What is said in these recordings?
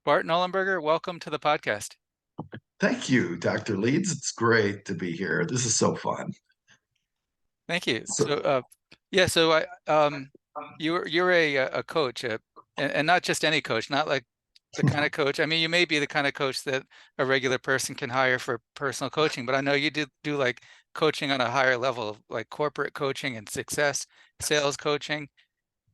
Bart Nollenberger, welcome to the podcast. Thank you, Dr. Leeds. It's great to be here. This is so fun. Thank you. So, Yeah, so you're a coach, and not just any coach, not like the kind of coach. I mean, you may be the kind of coach that a regular person can hire for personal coaching, but I know you do like coaching on a higher level, like corporate coaching and success sales coaching.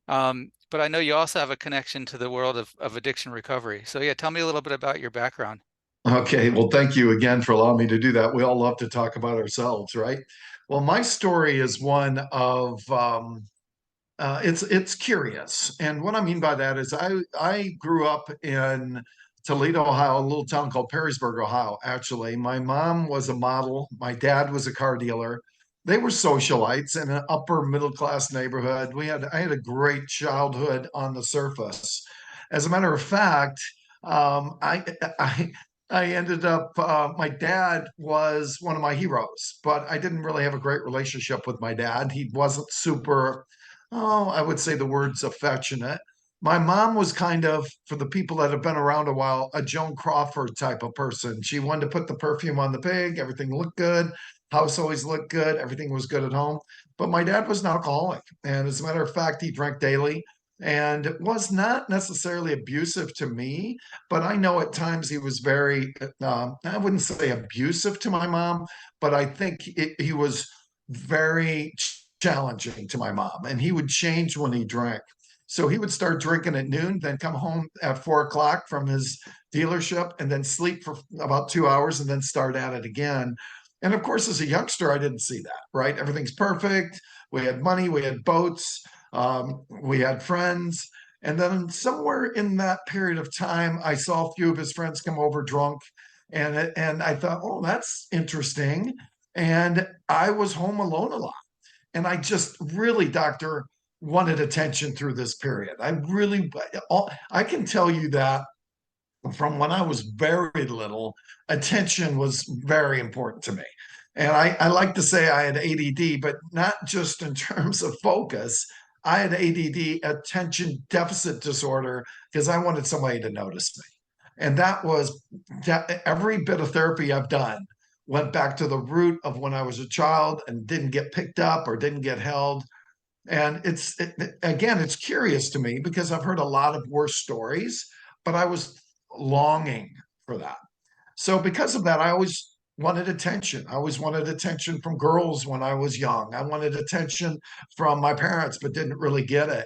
But I know you also have a connection to the world of addiction recovery. So yeah, tell me a little bit about your background. okay, well, thank you again for allowing me to do that. We all love to talk about ourselves, right? Well, my story is one of it's curious, and what I mean by that is I grew up in Toledo, Ohio, a little town called Perrysburg, Ohio. Actually, my mom was a model, my dad was a car dealer. They were socialites in an upper middle class neighborhood. I had a great childhood on the surface. As a matter of fact, um, I I I ended up, my dad was one of my heroes, but I didn't really have a great relationship with my dad. He wasn't super, oh, I would say the words affectionate. My mom was kind of, for the people that have been around a while, a Joan Crawford type of person. She wanted to put the perfume on the pig, everything looked good, house always looked good, everything was good at home. But my dad was an alcoholic. And as a matter of fact, he drank daily and was not necessarily abusive to me, but I know at times he was very, I wouldn't say abusive to my mom, but I think he was very challenging to my mom, and he would change when he drank. So he would start drinking at noon, then come home at 4 o'clock from his dealership, and then sleep for about 2 hours, and then start at it again. And of course, as a youngster, I didn't see that, right? Everything's perfect. We had money, we had boats, we had friends. And then somewhere in that period of time, I saw a few of his friends come over drunk, and I thought, oh, that's interesting. And I was home alone a lot. And I just really, doctor, wanted attention through this period. I can tell you that from when I was very little, attention was very important to me. And I like to say I had ADD, but not just in terms of focus. I had ADD, attention deficit disorder, because I wanted somebody to notice me. And that was every bit of therapy I've done went back to the root of when I was a child and didn't get picked up or didn't get held. And again, it's curious to me because I've heard a lot of worse stories, but I was longing for that. So because of that, I always wanted attention. I always wanted attention from girls when I was young. I wanted attention from my parents, but didn't really get it.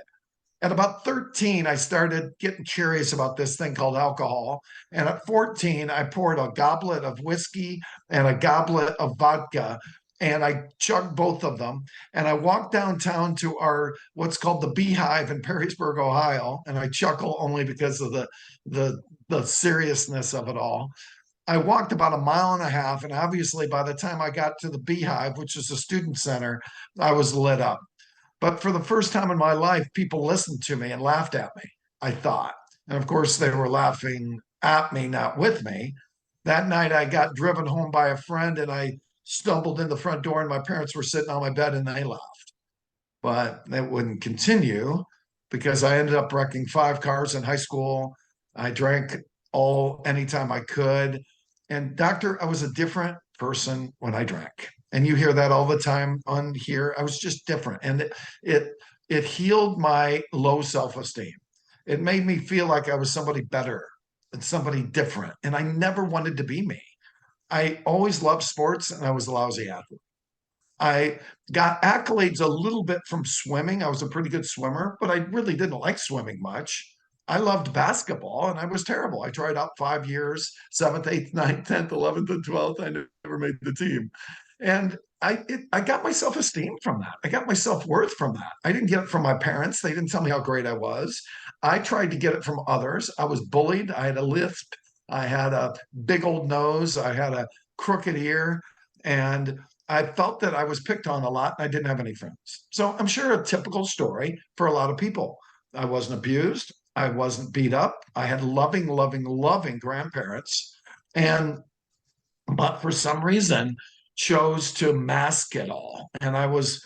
At about 13, I started getting curious about this thing called alcohol. And at 14, I poured a goblet of whiskey and a goblet of vodka, and I chugged both of them. And I walked downtown to our what's called the Beehive in Perrysburg, Ohio. And I chuckle only because of the the seriousness of it all. I walked about a mile and a half, and obviously by the time I got to the Beehive, which is a student center, I was lit up. But for the first time in my life, people listened to me and laughed at me, I thought. And of course, they were laughing at me, not with me. That night, I got driven home by a friend, and I stumbled in the front door, and my parents were sitting on my bed, and they laughed. But that wouldn't continue because I ended up wrecking 5 cars in high school. I drank all anytime I could. And doctor, I was a different person when I drank. And you hear that all the time on here. I was just different. And it it healed my low self-esteem. It made me feel like I was somebody better and somebody different. And I never wanted to be me. I always loved sports and I was a lousy athlete. I got accolades a little bit from swimming. I was a pretty good swimmer, but I really didn't like swimming much. I loved basketball and I was terrible. I tried out 5 years, seventh, eighth, ninth, 10th, 11th, and 12th. I never made the team. And I got my self esteem from that. I got my self worth from that. I didn't get it from my parents. They didn't tell me how great I was. I tried to get it from others. I was bullied. I had a lisp. I had a big old nose. I had a crooked ear. And I felt that I was picked on a lot and I didn't have any friends. So I'm sure a typical story for a lot of people. I wasn't abused. I wasn't beat up. I had loving, loving, loving grandparents. And, but for some reason, chose to mask it all. And I was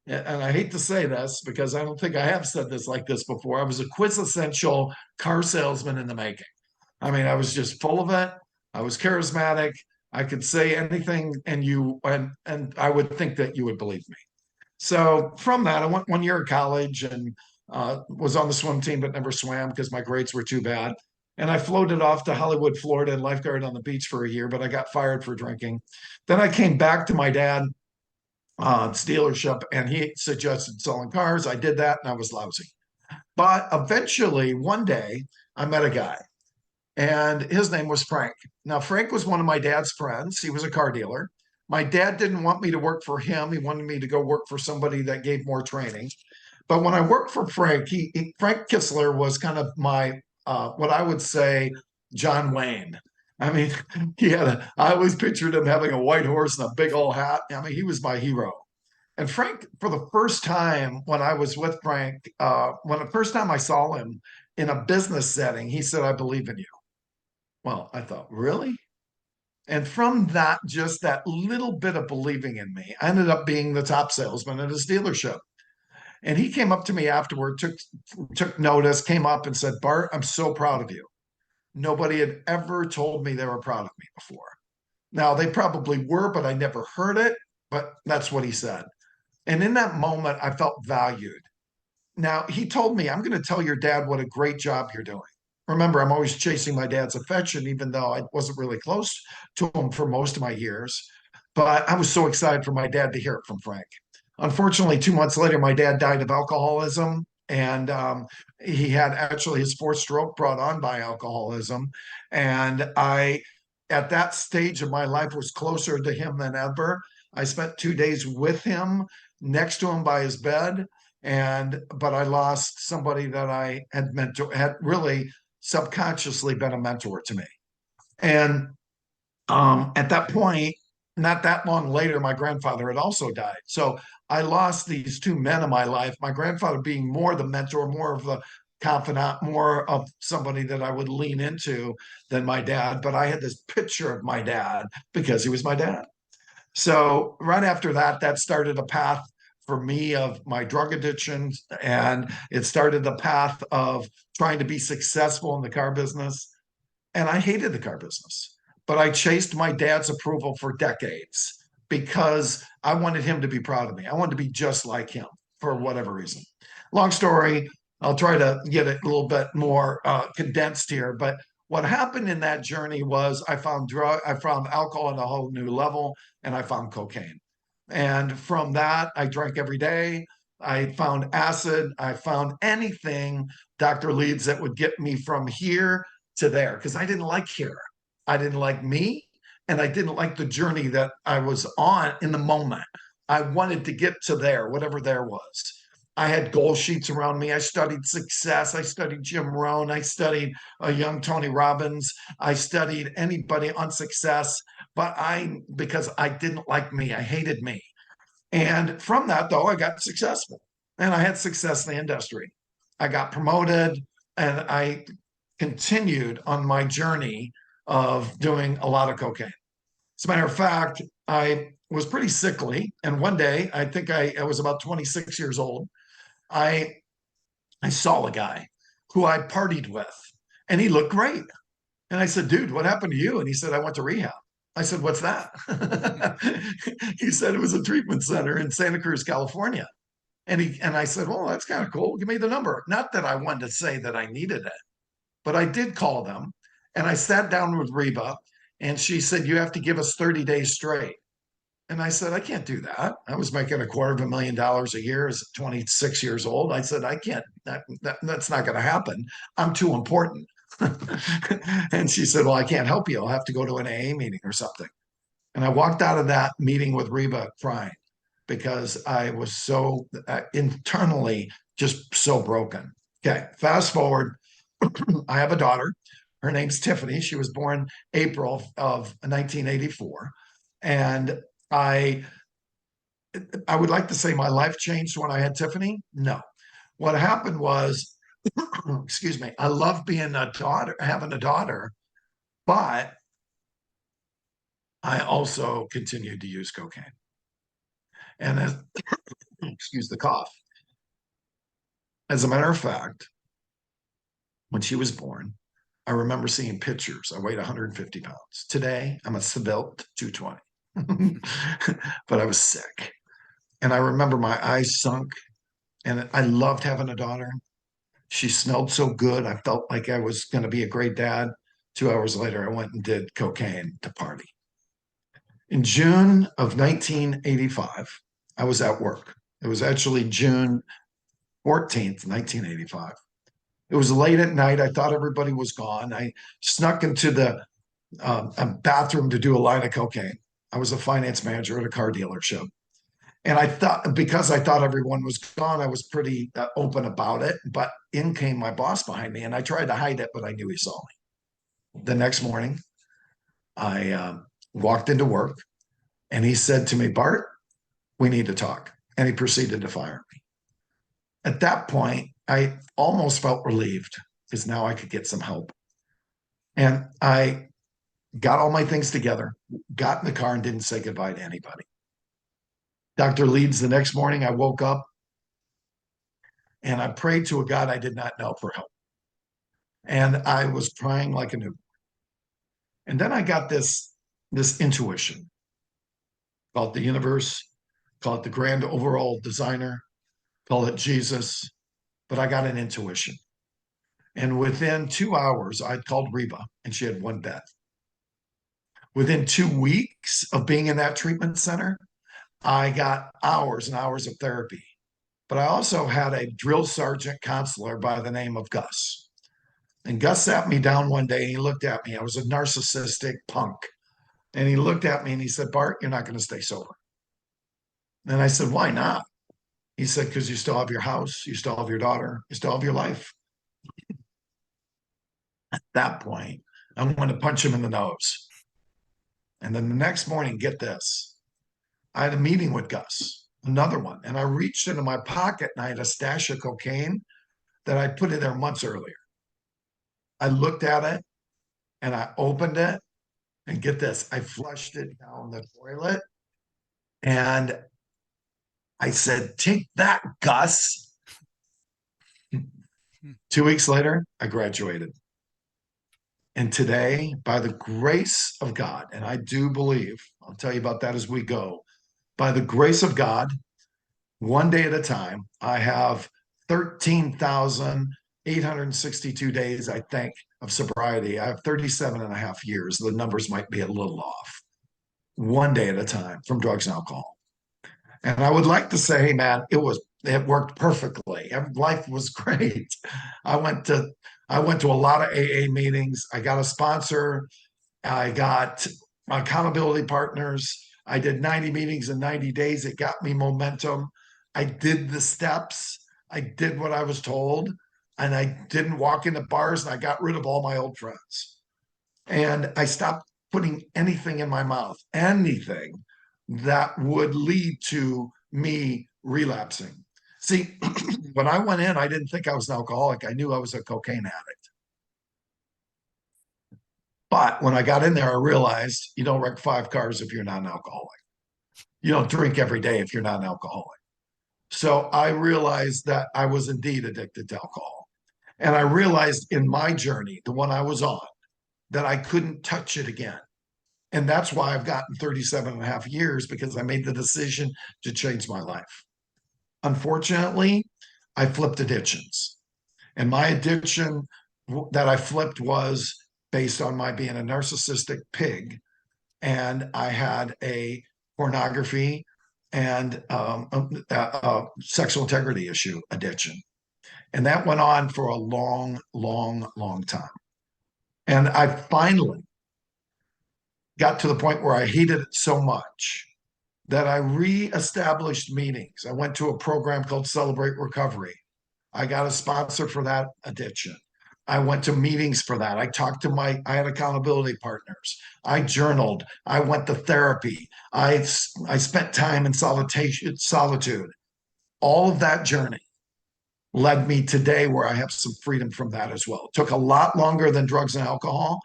and I hate to say this because I don't think I have said this like this before. I was a quintessential car salesman in the making. I mean, I was just full of it. I was charismatic. I could say anything, and I would think that you would believe me. So from that, I went 1 year of college and was on the swim team, but never swam because my grades were too bad. And I floated off to Hollywood, Florida, and lifeguard on the beach for a year, but I got fired for drinking. Then I came back to my dad dealership, and he suggested selling cars. I did that, and I was lousy. But eventually, one day, I met a guy, and his name was Frank. Now, Frank was one of my dad's friends. He was a car dealer. My dad didn't want me to work for him. He wanted me to go work for somebody that gave more training. But when I worked for Frank, Frank Kistler was kind of my what I would say John Wayne. I mean, I always pictured him having a white horse and a big old hat. I mean, he was my hero. And Frank, for the first time when I was with Frank, when the first time I saw him in a business setting, he said, "I believe in you." Well, I thought, really? And from that, just that little bit of believing in me, I ended up being the top salesman at his dealership. And he came up to me afterward, took notice, came up and said, "Bart, I'm so proud of you. Nobody had ever told me they were proud of me before." Now, they probably were, but I never heard it. But that's what he said. And in that moment, I felt valued. Now, he told me, "I'm going to tell your dad what a great job you're doing." Remember, I'm always chasing my dad's affection, even though I wasn't really close to him for most of my years. But I was so excited for my dad to hear it from Frank. Unfortunately, 2 months later, my dad died of alcoholism. And he had actually his fourth stroke brought on by alcoholism. And at that stage of my life, was closer to him than ever. I spent 2 days with him, next to him by his bed, but I lost somebody that I had really subconsciously been a mentor to me. And at that point, not that long later, my grandfather had also died. So I lost these two men in my life. My grandfather being more the mentor, more of the confidant, more of somebody that I would lean into than my dad. But I had this picture of my dad because he was my dad. So right after that, that started a path for me of my drug addiction, and it started the path of trying to be successful in the car business. And I hated the car business, but I chased my dad's approval for decades because I wanted him to be proud of me. I wanted to be just like him for whatever reason. Long story, I'll try to get it a little bit more condensed here. But what happened in that journey was I found alcohol on a whole new level, and I found cocaine. And from that, I drank every day. I found acid. I found anything, Dr. Leeds, that would get me from here to there because I didn't like here. I didn't like me, and I didn't like the journey that I was on in the moment. I wanted to get to there, whatever there was. I had goal sheets around me. I studied success. I studied Jim Rohn. I studied a young Tony Robbins. I studied anybody on success, because I didn't like me, I hated me. And from that, though, I got successful, and I had success in the industry. I got promoted, and I continued on my journey of doing a lot of cocaine. As a matter of fact, I was pretty sickly. And one day, I think I was about 26 years old. I I saw a guy who I partied with, and he looked great. And I said, "Dude, what happened to you?" And he said, "I went to rehab." I said, "What's that?" He said it was a treatment center in Santa Cruz, California. And I said, "Well, that's kind of cool. Give me the number." Not that I wanted to say that I needed it, but I did call them, and I sat down with Reba, and she said, "You have to give us 30 days straight." And I said, "I can't do that." I was making $250,000 a year as 26 years old. I said, "I can't, that's not going to happen. I'm too important." And she said, "Well, I can't help you. I'll have to go to an AA meeting or something." And I walked out of that meeting with Reba crying because I was so internally just so broken. Okay, fast forward. I have a daughter. Her name's Tiffany. She was born April of 1984. And I I would like to say my life changed when I had Tiffany. No. What happened was, excuse me, I love being a daughter, having a daughter, but I also continued to use cocaine. And excuse the cough. As a matter of fact, when she was born, I remember seeing pictures. I weighed 150 pounds. Today, I'm a svelte 220, but I was sick. And I remember my eyes sunk, and I loved having a daughter. She smelled so good. I felt like I was going to be a great dad. 2 hours later, I went and did cocaine to party. In June of 1985, I was at work. It was actually June 14th, 1985. It was late at night. I thought everybody was gone. I snuck into the bathroom to do a line of cocaine. I was a finance manager at a car dealership. And I thought, because I thought everyone was gone, I was pretty open about it. But in came my boss behind me, and I tried to hide it, but I knew he saw me. The next morning, I walked into work, and he said to me, Bart, we need to talk. And he proceeded to fire me. At that point, I almost felt relieved because now I could get some help. And I got all my things together, got in the car, and didn't say goodbye to anybody. Dr. Leeds, the next morning, I woke up and I prayed to a God I did not know for help. And I was crying like a newborn. And then I got this intuition, call it the universe, call it the grand overall designer, call it Jesus, but I got an intuition. And within 2 hours, I called Reba, and she had one bed. Within 2 weeks of being in that treatment center, I got hours and hours of therapy. But I also had a drill sergeant counselor by the name of Gus. And Gus sat me down one day and he looked at me. I was a narcissistic punk. And he looked at me and he said, Bart, you're not going to stay sober. And I said, why not? He said, because you still have your house, you still have your daughter, you still have your life. At that point, I'm going to punch him in the nose. And then the next morning, get this, I had a meeting with Gus, another one. And I reached into my pocket and I had a stash of cocaine that I put in there months earlier. I looked at it and I opened it. And get this, I flushed it down the toilet. And I said, take that, Gus. 2 weeks later, I graduated. And today, by the grace of God, and I do believe, I'll tell you about that as we go, by the grace of God, one day at a time, I have 13,862 days, I think, of sobriety. I have 37 and a half years. The numbers might be a little off. One day at a time from drugs and alcohol. And I would like to say, hey, man, it worked perfectly. Life was great. I went to a lot of AA meetings. I got a sponsor. I got accountability partners. I did 90 meetings in 90 days. It got me momentum. I did the steps. I did what I was told. And I didn't walk into bars, and I got rid of all my old friends. And I stopped putting anything in my mouth, anything that would lead to me relapsing. See, when I went in, I didn't think I was an alcoholic. I knew I was a cocaine addict. But when I got in there, I realized you don't wreck 5 cars if you're not an alcoholic. You don't drink every day if you're not an alcoholic. So I realized that I was indeed addicted to alcohol. And I realized in my journey, the one I was on, that I couldn't touch it again. And that's why I've gotten 37 and a half years, because I made the decision to change my life. Unfortunately, I flipped addictions. And my addiction that I flipped was based on my being a narcissistic pig. And I had a pornography and sexual integrity issue addiction. And that went on for a long, long, long time. And I finally got to the point where I hated it so much that I reestablished meetings. I went to a program called Celebrate Recovery. I got a sponsor for that addiction. I went to meetings for that. I had accountability partners. I journaled. I went to therapy. I spent time in solitude. All of that journey led me today where I have some freedom from that as well. It took a lot longer than drugs and alcohol,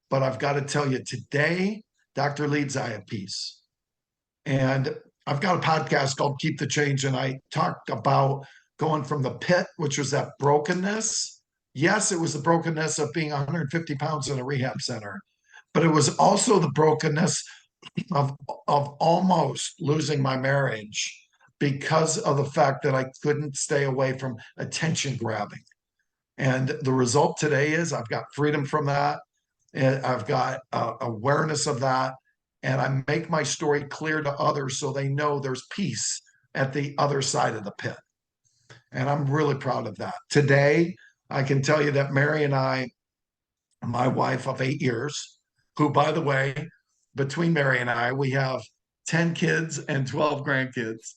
but I've got to tell you today, Dr. Leeds, I have peace. And I've got a podcast called Keep the Change, and I talked about going from the pit, which was that brokenness. Yes, it was the brokenness of being 150 pounds in a rehab center, but it was also the brokenness of almost losing my marriage because of the fact that I couldn't stay away from attention grabbing. And the result today is I've got freedom from that. And I've got awareness of that. And I make my story clear to others so they know there's peace at the other side of the pit. And I'm really proud of that. Today, I can tell you that Mary and I, my wife of 8 years, who, by the way, between Mary and I, we have 10 kids and 12 grandkids.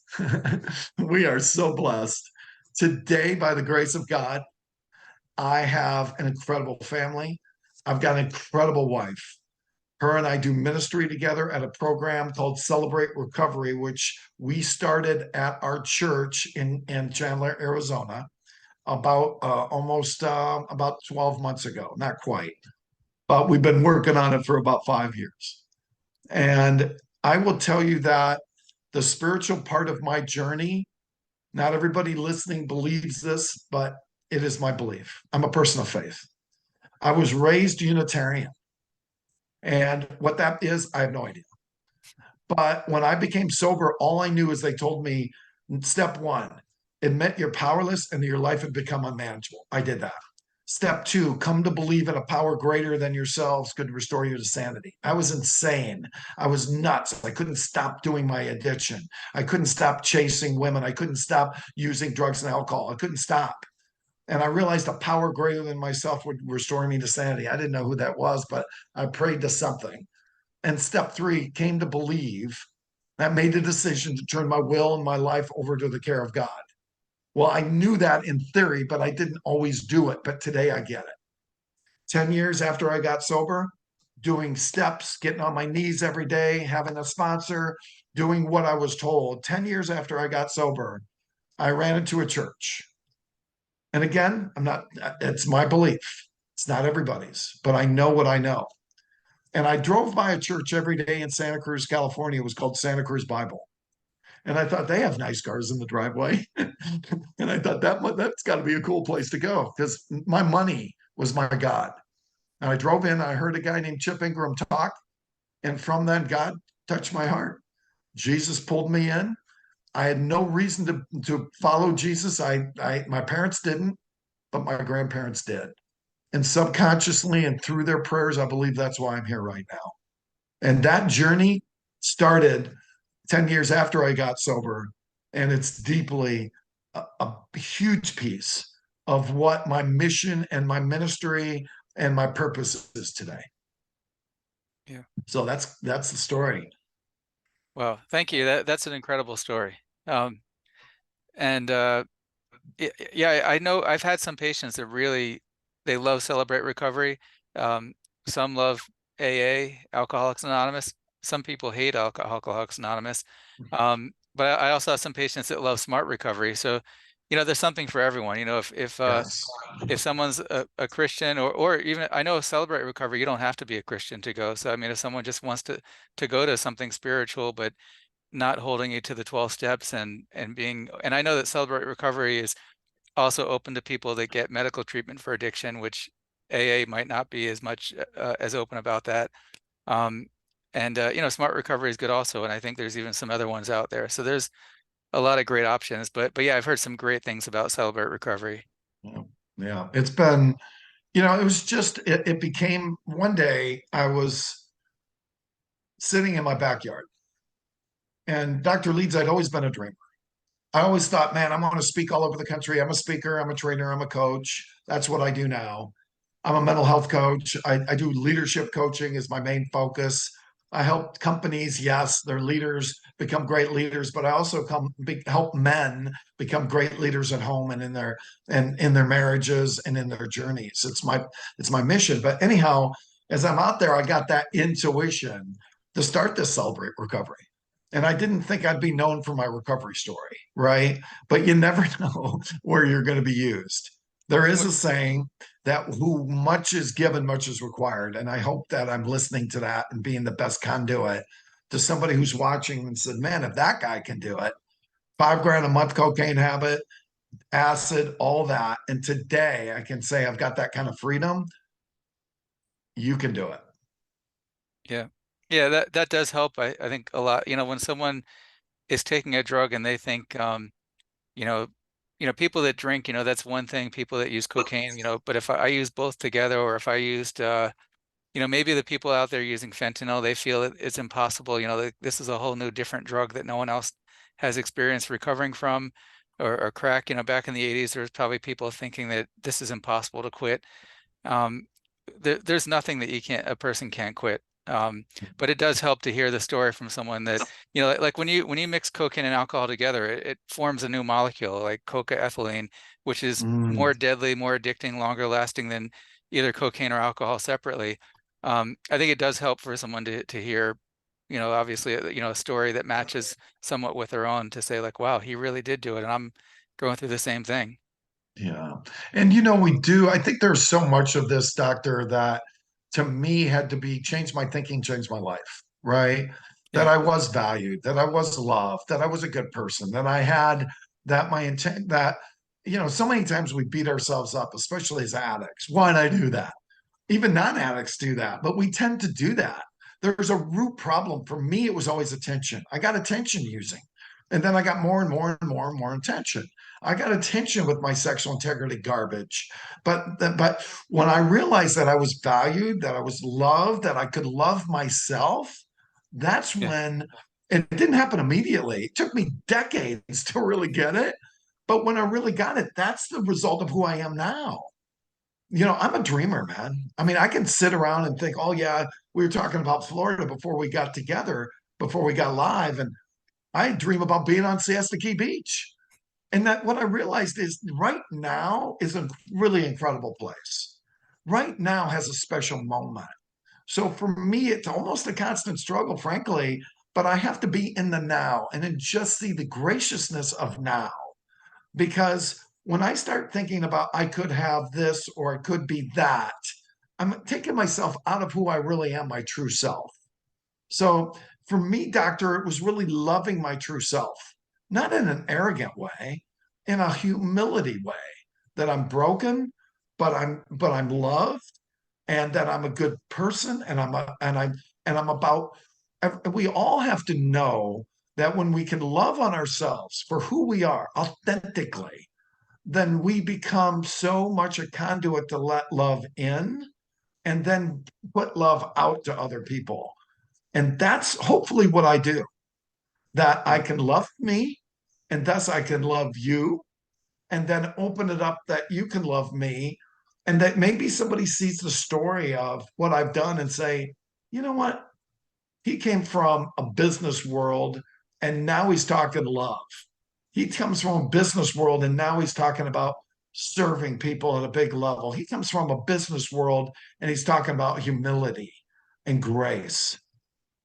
We are so blessed. Today, by the grace of God, I have an incredible family. I've got an incredible wife. Her and I do ministry together at a program called Celebrate Recovery, which we started at our church in Chandler, Arizona, about almost about 12 months ago. Not quite, but we've been working on it for about 5 years. And I will tell you that the spiritual part of my journey, not everybody listening believes this, but it is my belief. I'm a person of faith. I was raised Unitarian. And what that is, I have no idea. But when I became sober, all I knew is they told me step one, admit you're powerless and your life had become unmanageable. I did that. Step two, come to believe in a power greater than yourselves could restore you to sanity. I was insane. I was nuts. I couldn't stop doing my addiction. I couldn't stop chasing women. I couldn't stop using drugs and alcohol. I couldn't stop. And I realized a power greater than myself would restore me to sanity. I didn't know who that was, but I prayed to something. And step three, came to believe. That made the decision to turn my will and my life over to the care of God. Well, I knew that in theory, but I didn't always do it. But today I get it. 10 years after I got sober, doing steps, getting on my knees every day, having a sponsor, doing what I was told. 10 years after I got sober, I ran into a church. And again, I'm not, it's my belief. It's not everybody's, but I know what I know. And I drove by a church every day in Santa Cruz, California. It was called Santa Cruz Bible. And I thought they have nice cars in the driveway. And I thought that's got to be a cool place to go because my money was my God. And I drove in, I heard a guy named Chip Ingram talk. And from then, God touched my heart. Jesus pulled me in. I had no reason to follow Jesus. My parents didn't, but my grandparents did. And subconsciously and through their prayers, I believe that's why I'm here right now. And that journey started 10 years after I got sober. And it's deeply a huge piece of what my mission and my ministry and my purpose is today. Yeah. So that's the story. Well, thank you. That's an incredible story. And yeah, I know I've had some patients that really they love Celebrate Recovery. Some love AA, Alcoholics Anonymous. Some people hate Alcoholics Anonymous. But I also have some patients that love Smart Recovery. So, there's something for everyone. Yes. If someone's a Christian or even I know Celebrate Recovery, you don't have to be a Christian to go. So I mean, if someone just wants to go to something spiritual, but not holding you to the 12 steps and I know that Celebrate Recovery is also open to people that get medical treatment for addiction, which AA might not be as much as open about that. And Smart Recovery is good also, and I think there's even some other ones out there. So there's a lot of great options, but yeah, I've heard some great things about Celebrate Recovery. Yeah. Yeah. It's been, it was just, it became one day I was sitting in my backyard and Dr. Leeds, I'd always been a dreamer. I always thought, man, I'm going to speak all over the country. I'm a speaker, I'm a trainer, I'm a coach. That's what I do now. I'm a mental health coach. I do leadership coaching is my main focus. I help companies, yes, their leaders become great leaders, but I also help men become great leaders at home and in their marriages and in their journeys. It's my mission. But anyhow, as I'm out there, I got that intuition to start this Celebrate Recovery. And I didn't think I'd be known for my recovery story, right? But you never know where you're going to be used. There is a saying that who much is given, much is required. And I hope that I'm listening to that and being the best conduit to somebody who's watching and said, man, if that guy can do it, 5 grand a month cocaine habit, acid, all that. And today I can say I've got that kind of freedom. You can do it. Yeah. Yeah, that does help. I think a lot, when someone is taking a drug and they think, you know, people that drink, that's one thing, people that use cocaine, but if I use both together, or if I used, maybe the people out there using fentanyl, they feel it's impossible, that this is a whole new different drug that no one else has experience recovering from, or crack, back in the 80s, there was probably people thinking that this is impossible to quit. um, there's nothing that a person can't quit. But it does help to hear the story from someone that, like when you mix cocaine and alcohol together, it forms a new molecule like cocaethylene, which is Mm, more deadly, more addicting, longer lasting than either cocaine or alcohol separately. I think it does help for someone to hear, obviously, a story that matches somewhat with their own, to say like, wow, he really did do it, and I'm going through the same thing. yeah. And we do. I think there's so much of this, doctor, that to me had to be change my thinking, change my life, right? That Yeah, I was valued, that I was loved, that I was a good person, that I had that my intent that, so many times we beat ourselves up, especially as addicts. Why did I do that? Even non-addicts do that, but we tend to do that. There's a root problem. For me, it was always attention. I got attention using. And then I got more and more and more and more attention. I got attention with my sexual integrity garbage. But when I realized that I was valued, that I was loved, that I could love myself, that's yeah, when it didn't happen immediately. It took me decades to really get it. But when I really got it, that's the result of who I am now. I'm a dreamer, man. I mean, I can sit around and think, oh, yeah, we were talking about Florida before we got together, before we got live. And I dream about being on Siesta Key Beach. And that what I realized is right now is a really incredible place. Right now has a special moment. So for me, it's almost a constant struggle, frankly, but I have to be in the now and then just see the graciousness of now. Because when I start thinking about I could have this or it could be that, I'm taking myself out of who I really am, my true self. So for me, doctor, it was really loving my true self, not in an arrogant way, in a humility way, that I'm broken, but I'm loved, and that I'm a good person, and I'm about. We all have to know that when we can love on ourselves for who we are authentically, then we become so much a conduit to let love in and then put love out to other people. And that's hopefully what I do, that I yeah, can love me and thus I can love you and then open it up that you can love me. And that maybe somebody sees the story of what I've done and say, you know what? He came from a business world and now he's talking love. He comes from a business world and now he's talking about serving people at a big level. He comes from a business world and he's talking about humility and grace.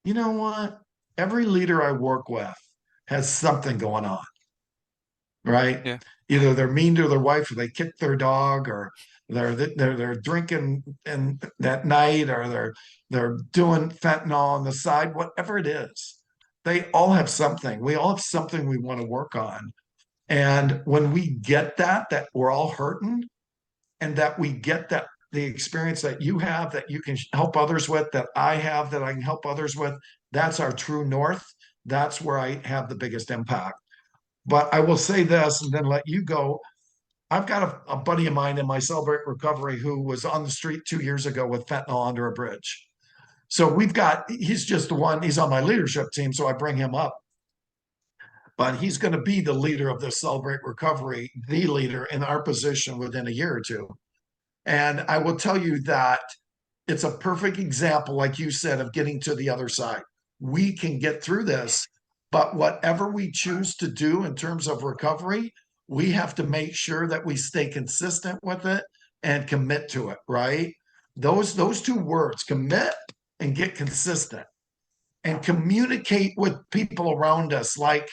You know what? Every leader I work with has something going on, right? yeah, Either they're mean to their wife or they kick their dog or they're drinking and that night or they're doing fentanyl on the side, whatever it is. They all have something. We all have something we want to work on. And when we get that we're all hurting and that we get that the experience that you have that you can help others with, that I have that I can help others with, that's our true north. That's where I have the biggest impact. But I will say this and then let you go. I've got a buddy of mine in my Celebrate Recovery who was on the street 2 years ago with fentanyl under a bridge. So he's just the one, he's on my leadership team. So I bring him up, but he's going to be the leader of this Celebrate Recovery, the leader in our position within a year or two. And I will tell you that it's a perfect example, like you said, of getting to the other side. We can get through this, but whatever we choose to do in terms of recovery, we have to make sure that we stay consistent with it and commit to it, right? Those two words, commit and get consistent and communicate with people around us, like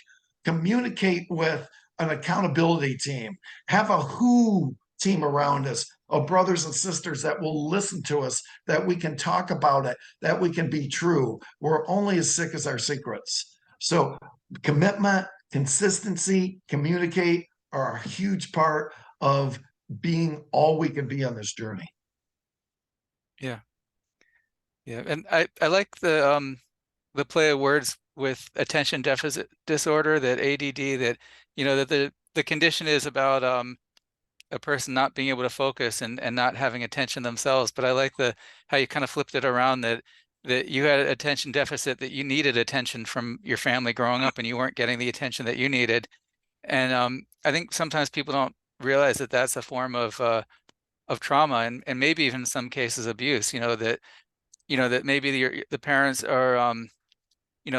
communicate with an accountability team, have a who team around us of brothers and sisters that will listen to us, that we can talk about it, that we can be true. We're only as sick as our secrets. So commitment, consistency, communicate are a huge part of being all we can be on this journey. Yeah. Yeah. And I like the play of words with attention deficit disorder, that ADD, that that the condition is about a person not being able to focus and not having attention themselves. But I like the how you kind of flipped it around, that you had attention deficit, that you needed attention from your family growing up and you weren't getting the attention that you needed. And I think sometimes people don't realize that that's a form of trauma, and maybe even in some cases abuse, that maybe the parents are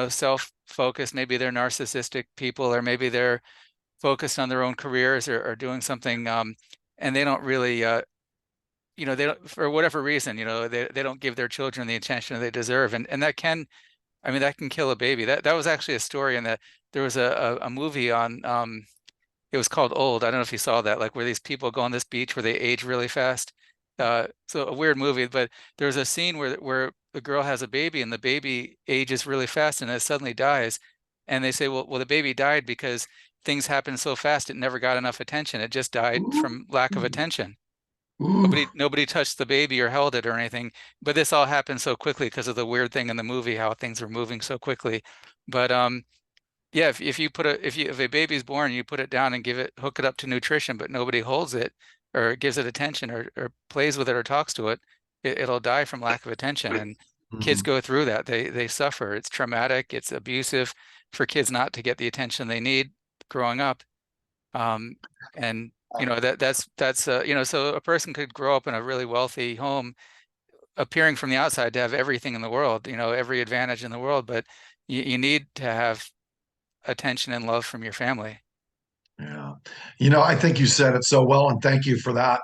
self-focused, maybe they're narcissistic people, or maybe they're focused on their own careers, or doing something, and they don't really they don't, for whatever reason, they don't give their children the attention they deserve, and that can, I mean, that can kill a baby. That was actually a story, and that there was a movie on, it was called Old. I don't know if you saw that, like where these people go on this beach where they age really fast. So a weird movie, but there's a scene where the girl has a baby and the baby ages really fast and it suddenly dies. And they say, well, the baby died because things happened so fast it never got enough attention. It just died Ooh, from lack of attention. ooh, Nobody touched the baby or held it or anything. But this all happened so quickly because of the weird thing in the movie, how things were moving so quickly. But yeah, if you put if a baby's born, you put it down and hook it up to nutrition, but nobody holds it or gives it attention, or plays with it or talks to it, it'll die from lack of attention. And kids mhm. go through that. They suffer. It's traumatic. It's abusive for kids not to get the attention they need growing up. And that's so a person could grow up in a really wealthy home, appearing from the outside to have everything in the world, every advantage in the world, but you need to have attention and love from your family. Yeah. I think you said it so well, and thank you for that.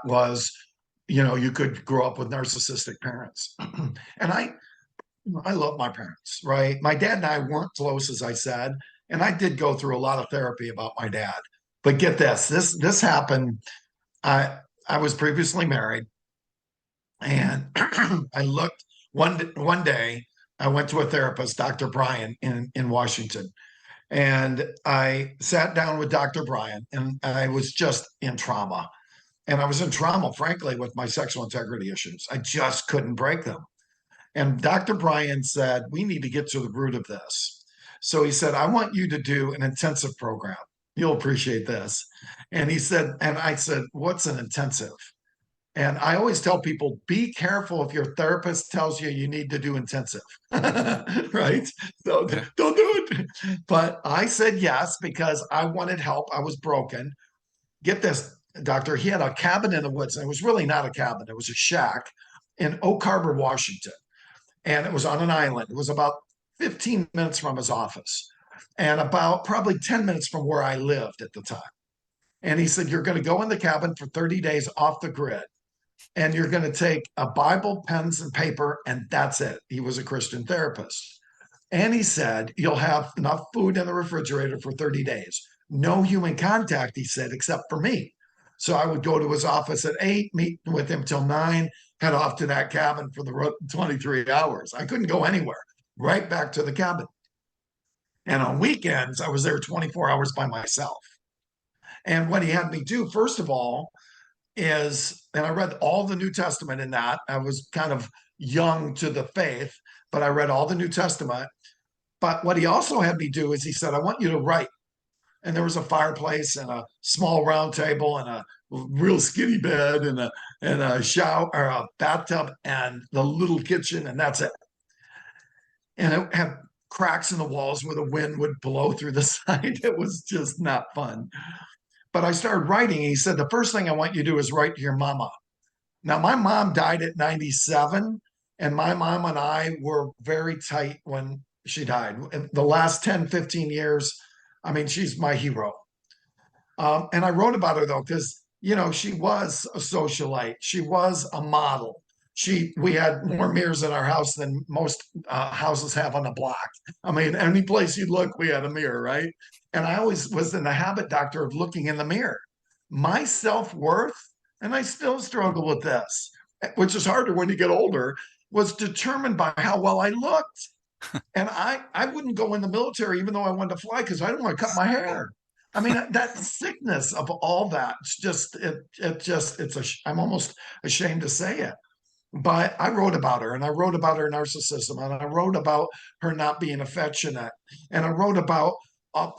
You could grow up with narcissistic parents. And I love my parents, right? My dad and I weren't close, as I said, and I did go through a lot of therapy about my dad. But get this, this happened. I was previously married, and I looked one day. I went to a therapist, Dr. Brian, in Washington, and I sat down with Dr. Brian, and I was just in trauma. And I was in trauma, frankly, with my sexual integrity issues. I just couldn't break them. And Dr. Brian said, we need to get to the root of this. So he said, I want you to do an intensive program. You'll appreciate this. And he said, and I said, what's an intensive? And I always tell people, be careful if your therapist tells you you need to do intensive, right? So Yeah. don't do it. But I said yes because I wanted help. I was broken. Get this, doctor, he had a cabin in the woods. And it was really not a cabin, it was a shack in Oak Harbor, Washington. And it was on an island. It was about 15 minutes from his office and about probably 10 minutes from where I lived at the time. And he said, you're going to go in the cabin for 30 days off the grid, and you're going to take a Bible, pens, and paper, and that's it. He was a Christian therapist. And he said, you'll have enough food in the refrigerator for 30 days. No human contact, he said, except for me. So I would go to his office at 8, meet with him till 9, head off to that cabin for the 23 hours. I couldn't go anywhere, right back to the cabin. And on weekends, I was there 24 hours by myself. And what he had me do, first of all, and I read all the New Testament in that. I was kind of young to the faith, but I read all the New Testament. But what he also had me do is he said, I want you to write. And there was a fireplace and a small round table and a real skinny bed and a shower or a bathtub and the little kitchen, and that's it. And it had cracks in the walls where the wind would blow through the side. It was just not fun. But I started writing. He said, the first thing I want you to do is write to your mama. Now, my mom died at 97, and my mom and I were very tight when she died. In the last 10, 15 years, I mean, she's my hero. And I wrote about her, though, because, she was a socialite. She was a model. We had more mirrors in our house than most houses have on the block. I mean, any place you look, we had a mirror, right? And I always was in the habit, doctor, of looking in the mirror. My self worth and I still struggle with this, which is harder when you get older, was determined by how well I looked. And I wouldn't go in the military even though I wanted to fly because I didn't want to cut my hair. I mean, that sickness of all that, I'm almost ashamed to say it. But I wrote about her, and I wrote about her narcissism, and I wrote about her not being affectionate, and I wrote about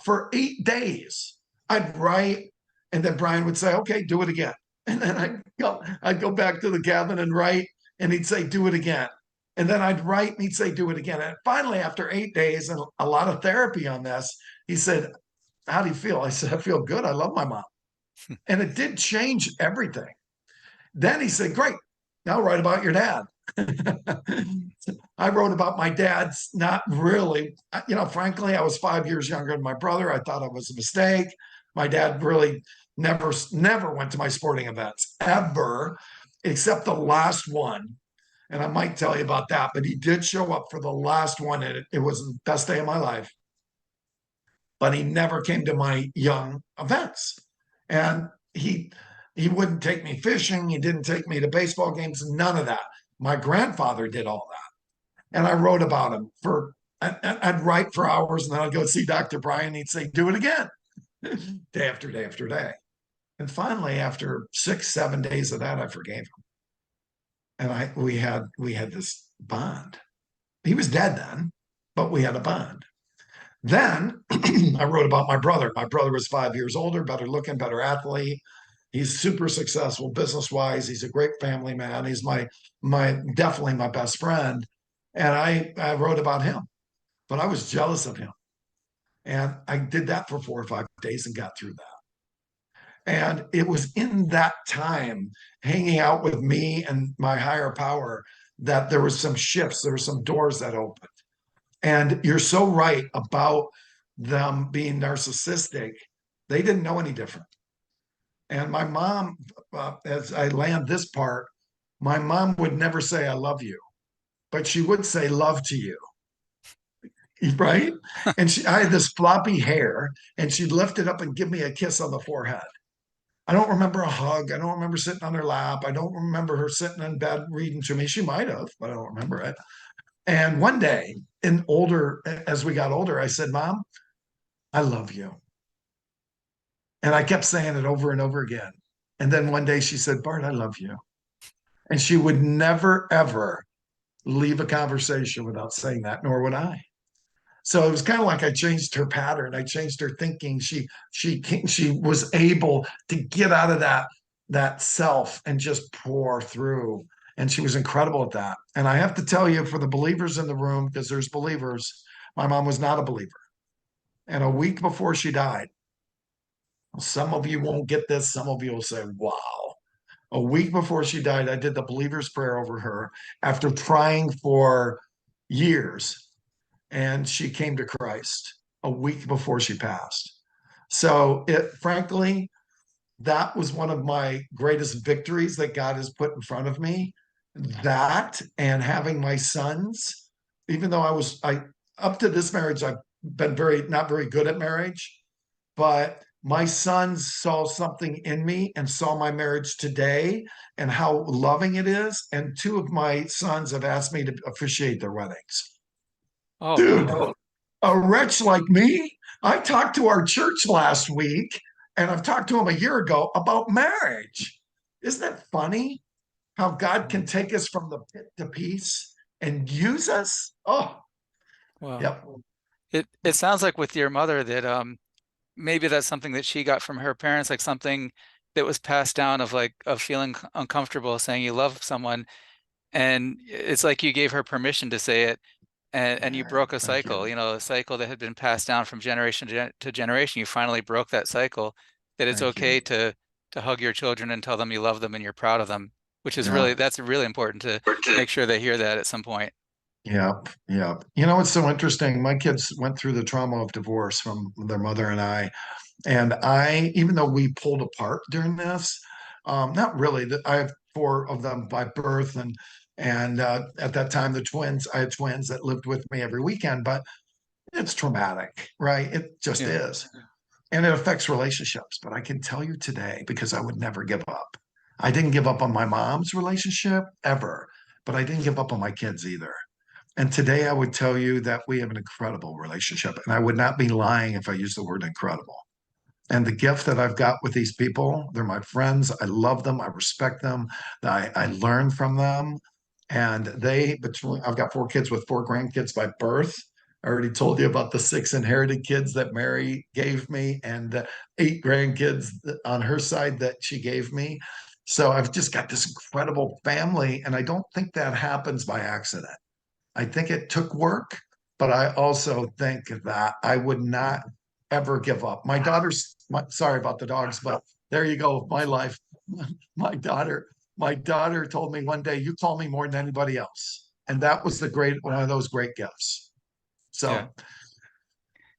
for 8 days I'd write, and then Brian would say, "Okay, do it again," and then I'd go back to the cabin and write, and he'd say, "Do it again," and then I'd write, and he'd say, "Do it again," and finally, after 8 days and a lot of therapy on this, he said, "How do you feel?" I said, "I feel good. I love my mom," and it did change everything. Then he said, "Great, now write about your dad." I wrote about my dad's not really, frankly, I was 5 years younger than my brother. I thought it was a mistake. My dad really never went to my sporting events ever, except the last one. And I might tell you about that, but he did show up for the last one, and it was the best day of my life. But he never came to my young events. And he wouldn't take me fishing. He didn't take me to baseball games, none of that. My grandfather did all that. And I wrote about him I'd write for hours, and then I'd go see Dr. Brian. He'd say, "Do it again," day after day after day. And finally, after 6, 7 days of that, I forgave him. And we had this bond. He was dead then, but we had a bond. Then I wrote about my brother. My brother was 5 years older, better looking, better athlete. He's super successful business wise. He's a great family man. He's my definitely my best friend. And I wrote about him, but I was jealous of him. And I did that for 4 or 5 days and got through that. And it was in that time, hanging out with me and my higher power, that there was some shifts, there were some doors that opened. And you're so right about them being narcissistic. They didn't know any different. And my mom, as I land this part, my mom would never say, "I love you," but she would say, "Love to you." Right. And I had this floppy hair, and she'd lift it up and give me a kiss on the forehead. I don't remember a hug. I don't remember sitting on her lap. I don't remember her sitting in bed reading to me. She might have, but I don't remember it. And one day, as we got older, I said, "Mom, I love you." And I kept saying it over and over again. And then one day she said, "Bart, I love you." And she would never, ever leave a conversation without saying that, nor would I. So it was kind of like I changed her pattern. I changed her thinking. She was able to get out of that self and just pour through. And she was incredible at that. And I have to tell you, for the believers in the room, because there's believers, my mom was not a believer. And a week before she died, some of you won't get this. Some of you will say, "Wow." A week before she died, I did the believer's prayer over her after trying for years, and she came to Christ a week before she passed. So frankly, that was one of my greatest victories that God has put in front of me. That, and having my sons, even though I up to this marriage, I've been not very good at marriage, but my sons saw something in me and saw my marriage today and how loving it is. And two of my sons have asked me to officiate their weddings. Oh, Dude, wow. a wretch like me. I talked to our church last week, and I've talked to him a year ago about marriage. Isn't it funny how God can take us from the pit to peace and use us? Oh, Wow. yep. It sounds like with your mother that maybe that's something that she got from her parents, like something that was passed down of feeling uncomfortable saying you love someone, and it's like you gave her permission to say it, and you broke a Thank cycle, you. a cycle that had been passed down from generation to generation. You finally broke that cycle, that it's Thank okay you. to hug your children and tell them you love them and you're proud of them, which is Yeah. that's really important to make sure they hear that at some point. Yep, yep. You know, it's so interesting. My kids went through the trauma of divorce from their mother and I. And even though we pulled apart during this, not really. I have four of them by birth, and at that time, I had twins that lived with me every weekend. But it's traumatic, right? It just Yeah. is, and it affects relationships. But I can tell you today, because I would never give up. I didn't give up on my mom's relationship ever, but I didn't give up on my kids either. And today I would tell you that we have an incredible relationship. And I would not be lying if I used the word incredible. And the gift that I've got with these people, they're my friends. I love them. I respect them. I learn from them. And I've got 4 kids with 4 grandkids by birth. I already told you about the 6 inherited kids that Mary gave me and 8 grandkids on her side that she gave me. So I've just got this incredible family. And I don't think that happens by accident. I think it took work, but I also think that I would not ever give up. Sorry about the dogs, but there you go. My life. My daughter, my daughter told me one day, "You call me more than anybody else," and that was one of those great gifts. Yeah. So, Yeah.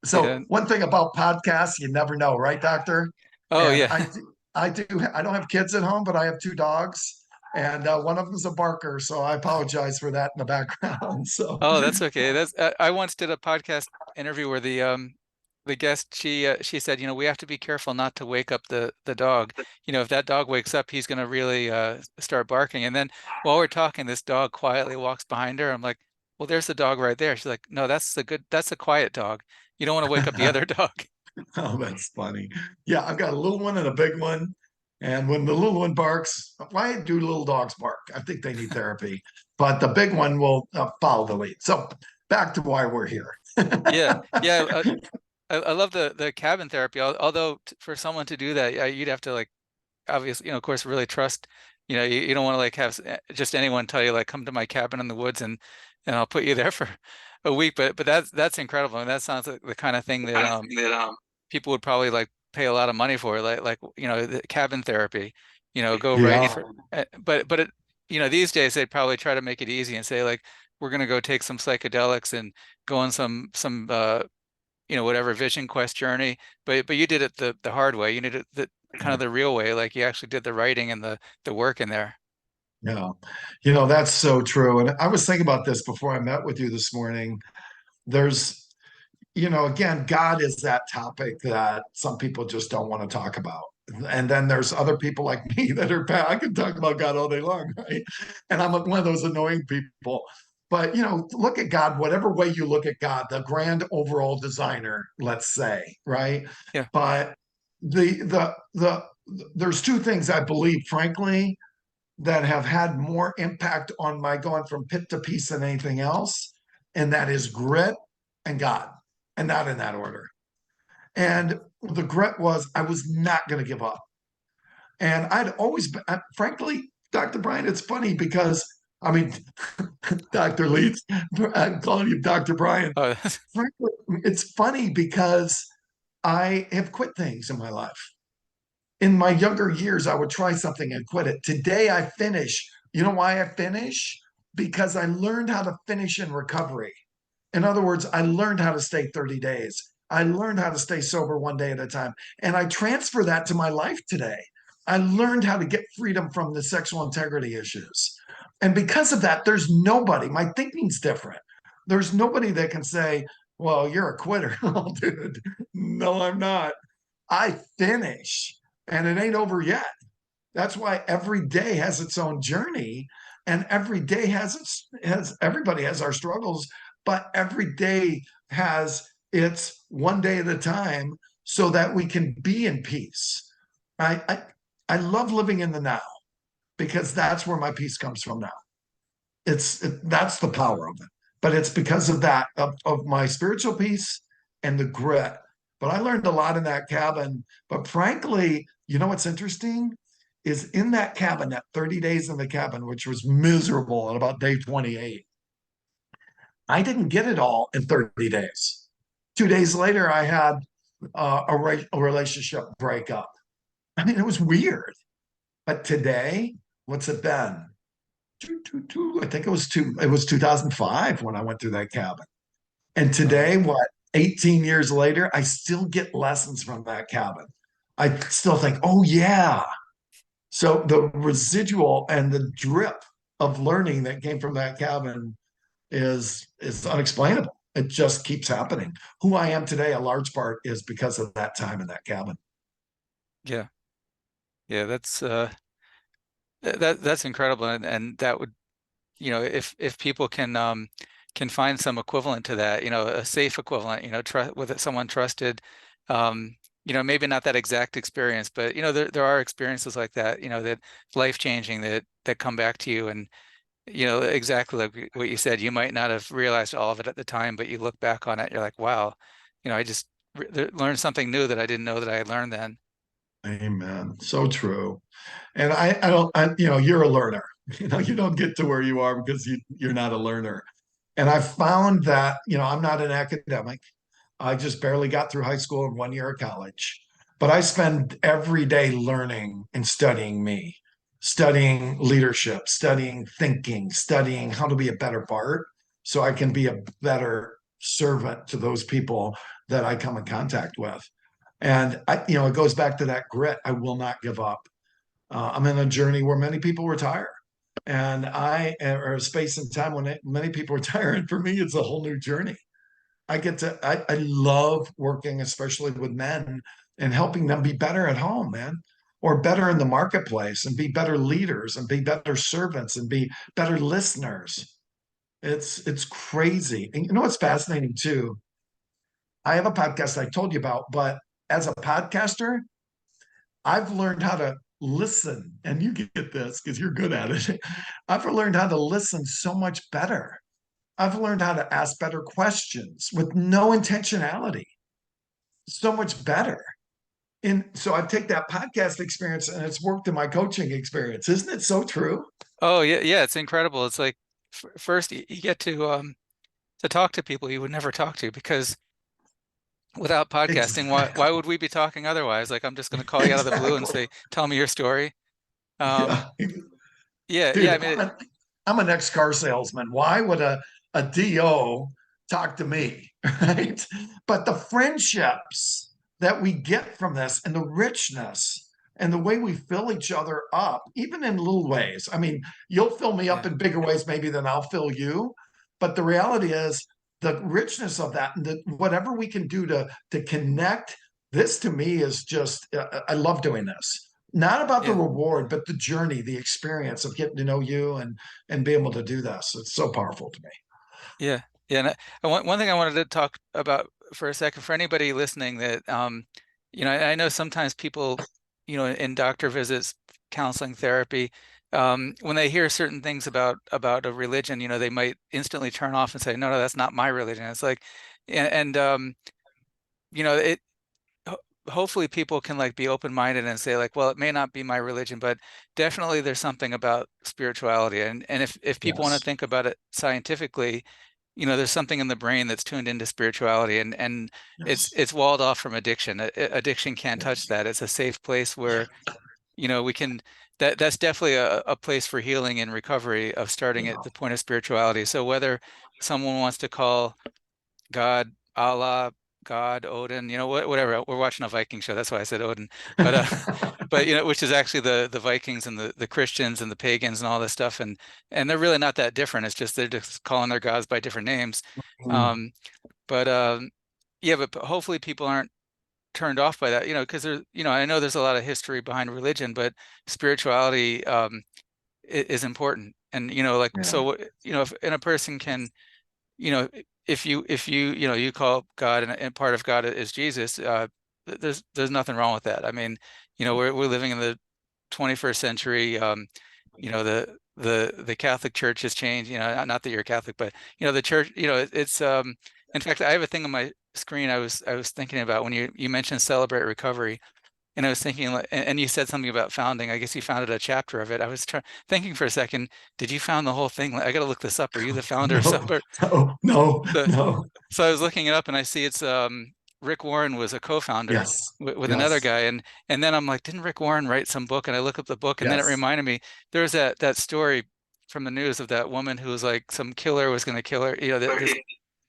so one thing about podcasts, you never know, right, Doctor? Oh And yeah. I do. I don't have kids at home, but I have 2 dogs, and one of them is a barker. So I apologize for that in the background. So, Oh, that's okay. That's I once did a podcast interview where the guest she said, we have to be careful not to wake up the dog. If that dog wakes up, he's going to really start barking. And then while we're talking, this dog quietly walks behind her. I'm like, "Well, there's the dog right there." She's like, "No, that's a quiet dog. You don't want to wake up the other dog." oh, that's funny. Yeah, I've got a little one and a big one. And when the little one barks, why do little dogs bark? I think they need therapy, but the big one will follow the lead. So back to why we're here. Yeah. Yeah. I love the cabin therapy. Although for someone to do that, you'd have to like obviously, of course, really trust. You don't want to like have just anyone tell you like come to my cabin in the woods and I'll put you there for a week. But that's incredible. And that sounds like the kind of thing that people would probably like pay a lot of money for, like the cabin therapy. Go right Yeah. for. But these days they'd probably try to make it easy and say like we're gonna go take some psychedelics and go on some whatever Vision Quest journey. But you did it the hard way. You did it the kind of the real way. Like you actually did the writing and the work in there. Yeah. That's so true. And I was thinking about this before I met with you this morning. There's, again, God is that topic that some people just don't want to talk about. And then there's other people like me that I can talk about God all day long, right? And I'm one of those annoying people. But, look at God, whatever way you look at God, the grand overall designer, let's say, right? Yeah. But the there's 2 things I believe, frankly, that have had more impact on my going from pit to peace than anything else. And that is grit and God, and not in that order. And the grit was I was not going to give up. And I'd always been, frankly, Dr. Brian, it's funny because, I mean, Dr. Leeds, I'm calling you Dr. Brian. Oh, Frankly, it's funny because I have quit things in my life. In my younger years, I would try something and quit it. Today, I finish. You know why I finish? Because I learned how to finish in recovery. In other words, I learned how to stay 30 days. I learned how to stay sober one day at a time. And I transfer that to my life today. I learned how to get freedom from the sexual integrity issues. And because of that, there's nobody, my thinking's different. There's nobody that can say, well, you're a quitter. Oh, dude, no, I'm not. I finish and it ain't over yet. That's why every day has its own journey, and every day has everybody has our struggles, but every day has its one day at a time so that we can be in peace. I I, I love living in the now because that's where my peace comes from now. That's the power of it. But it's because of that of my spiritual peace and the grit. But I learned a lot in that cabin. But frankly, what's interesting is in that cabin, that 30 days in the cabin, which was miserable at about day 28, I didn't get it all in 30 days. 2 days later, I had a relationship breakup. I mean, it was weird. But today, what's it been? I think it was 2005 when I went through that cabin. And wow. today, what, 18 years later, I still get lessons from that cabin. I still think, oh yeah. So the residual and the drip of learning that came from that cabin is unexplainable. It just keeps happening. Who I am today, a large part, is because of that time in that cabin. Yeah. Yeah. That's That's incredible, and that would, if people can find some equivalent to that, a safe equivalent, trust with someone trusted, maybe not that exact experience, but there are experiences like that, that life changing that come back to you, and exactly like what you said, you might not have realized all of it at the time, but you look back on it, you're like, wow, I just learned something new that I didn't know that I had learned then. Amen. So true. And I don't, you're a learner. You don't get to where you are because you're not a learner. And I found that, I'm not an academic. I just barely got through high school and 1 year of college. But I spend every day learning and studying me, studying leadership, studying thinking, studying how to be a better Bart so I can be a better servant to those people that I come in contact with. And it goes back to that grit. I will not give up. I'm in a journey where many people retire, and or a space and time when many people retire. And for me, it's a whole new journey. I love working, especially with men, and helping them be better at home, man, or better in the marketplace, and be better leaders, and be better servants, and be better listeners. It's crazy. And you know what's fascinating too? I have a podcast I told you about, but as a podcaster, I've learned how to listen, and you get this because you're good at it. I've learned how to listen so much better. I've learned how to ask better questions with no intentionality, so much better. And so I take that podcast experience and it's worked in my coaching experience. Isn't it so true? Oh yeah, yeah, it's incredible. It's like first you get to talk to people you would never talk to, because without podcasting, why Exactly. would we be talking otherwise? Like, I'm just going to call you out of the blue and Exactly. say, tell me your story. Um, Yeah. yeah, yeah. I Dude, mean, I'm an ex-car salesman. Why would a DO talk to me? Right. But the friendships that we get from this and the richness and the way we fill each other up, even in little ways. I mean, you'll fill me up yeah, in bigger ways maybe than I'll fill you. But the reality is the richness of that and whatever we can do to connect. This to me is just I love doing this, not about the yeah, reward, but the journey, the experience of getting to know you and be able to do this. It's so powerful to me. yeah, yeah. And one thing I wanted to talk about for a second, for anybody listening, that I know sometimes people, in doctor visits, counseling, therapy, when they hear certain things about a religion, they might instantly turn off and say, no, no, that's not my religion. It's like, and it hopefully people can like be open-minded and say like, well, it may not be my religion, but definitely there's something about spirituality. And if people want to Yes. think about it scientifically, there's something in the brain that's tuned into spirituality, and it's Yes. it's walled off from addiction. Addiction can't touch Yes. that. It's a safe place where, we can, that's definitely a place for healing and recovery of starting at Yeah. the point of spirituality. So whether someone wants to call God, Allah, God, Odin, whatever. We're watching a Viking show. That's why I said Odin. But but which is actually the Vikings and the Christians and the pagans and all this stuff, and they're really not that different. It's just they're just calling their gods by different names. Mm, Um, but yeah, but hopefully people aren't turned off by that, because I know there's a lot of history behind religion, but spirituality is important. And like, yeah. so if and a person can, you know, if you you call God, and part of God is Jesus, there's nothing wrong with that. I mean, we're living in the 21st century. The Catholic Church has changed. Not that you're Catholic, but the church. It's in fact, I have a thing on my screen. I was thinking about when you mentioned celebrate recovery. And I was thinking, and you said something about founding. I guess you founded a chapter of it. I was thinking for a second, did you found the whole thing? I got to look this up. Are you the founder of No, Celebrate? no, no, So, no. so I was looking it up, and I see it's Rick Warren was a co-founder Yes. with another Yes. guy, and then I'm like, didn't Rick Warren write some book? And I look up the book, and then it Yes. reminded me there was that story from the news of that woman who was like some killer was going to kill her. This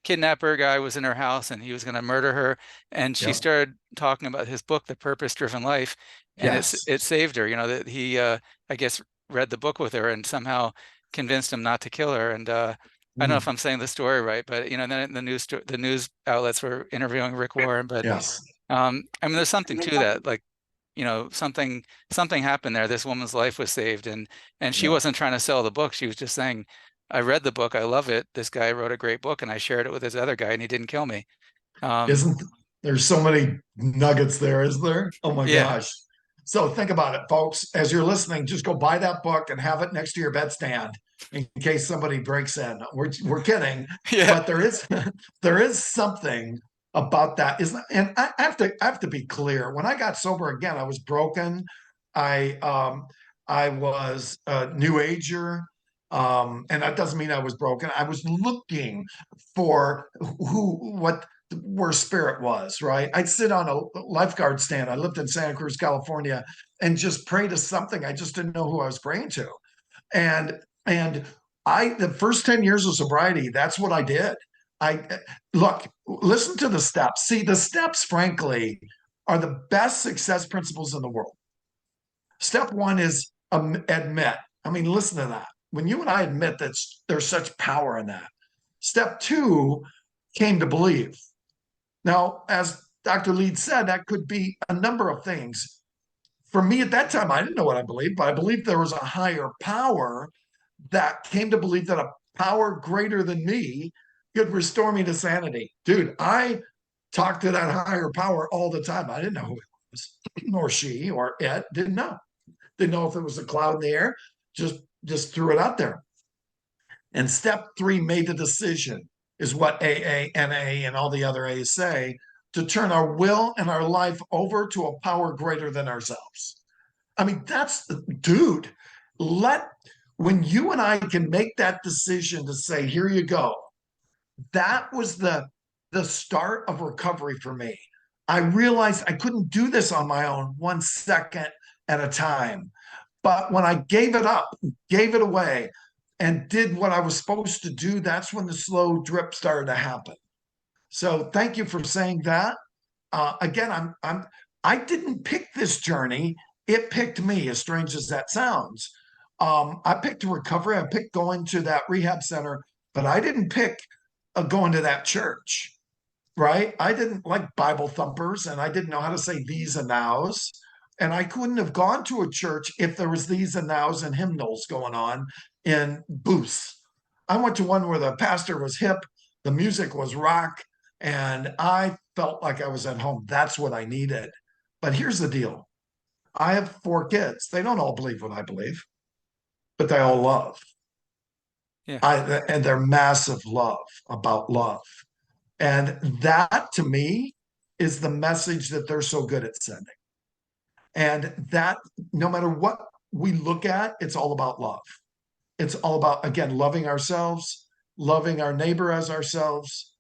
kidnapper guy was in her house and he was going to murder her, and she Yep. started talking about his book, The Purpose-Driven Life, and Yes. it saved her. That he I guess read the book with her and somehow convinced him not to kill her. And I don't know if Mm, I'm saying the story right, but then the news outlets were interviewing Rick Warren. But yes. I mean, there's something to that. Like, something happened there. This woman's life was saved, and she Yeah. wasn't trying to sell the book. She was just saying, I read the book, I love it. This guy wrote a great book, and I shared it with this other guy, and he didn't kill me. Isn't there's so many nuggets there, is there? Oh my Yeah, gosh. So think about it, folks. As you're listening, just go buy that book and have it next to your bedstand in case somebody breaks in. We're kidding, yeah, but there is something about that. Isn't and I have to be clear. When I got sober again, I was broken. I was a new ager. And that doesn't mean I was broken. I was looking for what where spirit was, right? I'd sit on a lifeguard stand. I lived in Santa Cruz, California, and just pray to something. I just didn't know who I was praying to. And the first 10 years of sobriety, that's what I did. I look, listen to the steps. See, the steps, frankly, are the best success principles in the world. Step one is admit. I mean, listen to that. When you and I admit that there's such power in that. Step two came to believe. Now, as Dr. Leeds said, that could be a number of things. For me at that time, I didn't know what I believed, but I believed there was a higher power that came to believe that a power greater than me could restore me to sanity. Dude, I talked to that higher power all the time. I didn't know who it was, or she, or it. Didn't know. Didn't know if it was a cloud in the air. Just threw it out there. And step three made the decision, is what AA, NA, and all the other A's say, to turn our will and our life over to a power greater than ourselves. I mean, dude, when you and I can make that decision to say, here you go, that was the start of recovery for me. I realized I couldn't do this on my own 1 second at a time. But when I gave it up, gave it away, and did what I was supposed to do, that's when the slow drip started to happen. So thank you for saying that. Again, I didn't pick this journey. It picked me, as strange as that sounds. I picked recovery. I picked going to that rehab center, but I didn't pick going to that church, right? I didn't like Bible thumpers, and I didn't know how to say these and nows. And I couldn't have gone to a church if there was these and nows and hymnals going on in booths. I went to one where the pastor was hip, the music was rock, and I felt like I was at home. That's what I needed. But here's the deal. I have 4 kids. They don't all believe what I believe, but they all love. yeah, And they're massive love about love. And that to me is the message that they're so good at sending. And that no matter what we look at, it's all about love. It's all about, again, loving ourselves, loving our neighbor as ourselves.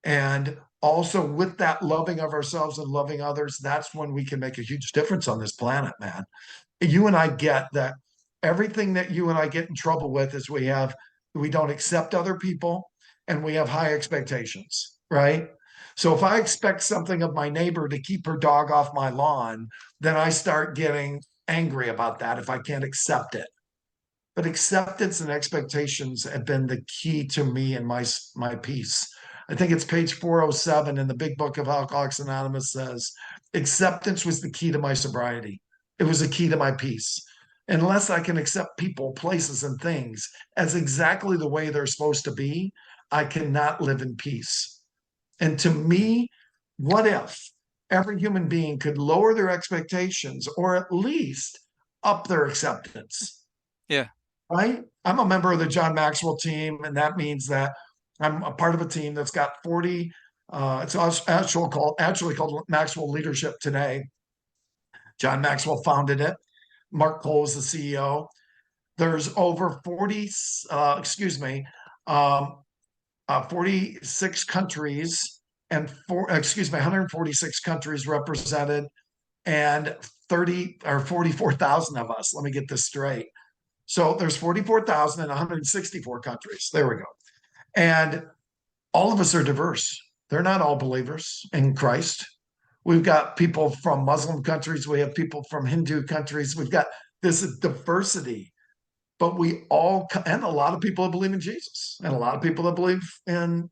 And also with that loving of ourselves and loving others, that's when we can make a huge difference on this planet, man. You and I get that everything that you and I get in trouble with is we don't accept other people and we have high expectations, right? So if I expect something of my neighbor to keep her dog off my lawn, then I start getting angry about that if I can't accept it. But acceptance and expectations have been the key to me and my peace. I think it's page 407 in the big book of Alcoholics Anonymous says, acceptance was the key to my sobriety. It was the key to my peace. Unless I can accept people, places, and things as exactly the way they're supposed to be, I cannot live in peace. And to me, what if every human being could lower their expectations or at least up their acceptance? yeah, Right? I'm a member of the John Maxwell team, and that means that I'm a part of a team that's got 40. It's actually called Maxwell Leadership Today. John Maxwell founded it. Mark Cole is the CEO. There's over 40, um, 46 countries and 146 countries represented, and 30 or 44,000 of us. Let me get this straight. So there's 44,000 in 164 countries. There we go. And all of us are diverse. They're not all believers in Christ. We've got people from Muslim countries. We have people from Hindu countries. We've got this diversity, but we all, and a lot of people that believe in Jesus, and a lot of people that believe in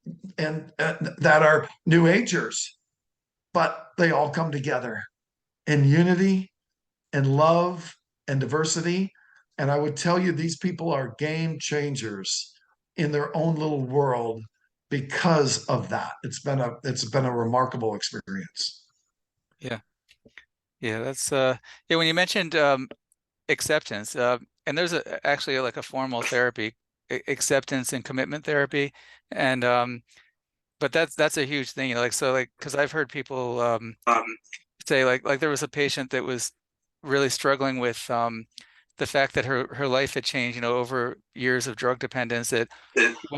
that are New Agers, but they all come together and unity and love and diversity. And I would tell you, these people are game changers in their own little world because of that. It's been a remarkable experience. Yeah. Yeah. That's yeah, when you mentioned acceptance, and there's actually like a formal therapy, acceptance and commitment therapy. And but that's a huge thing, like so like because I've heard people say like there was a patient that was really struggling with the fact that her life had changed, over years of drug dependence, that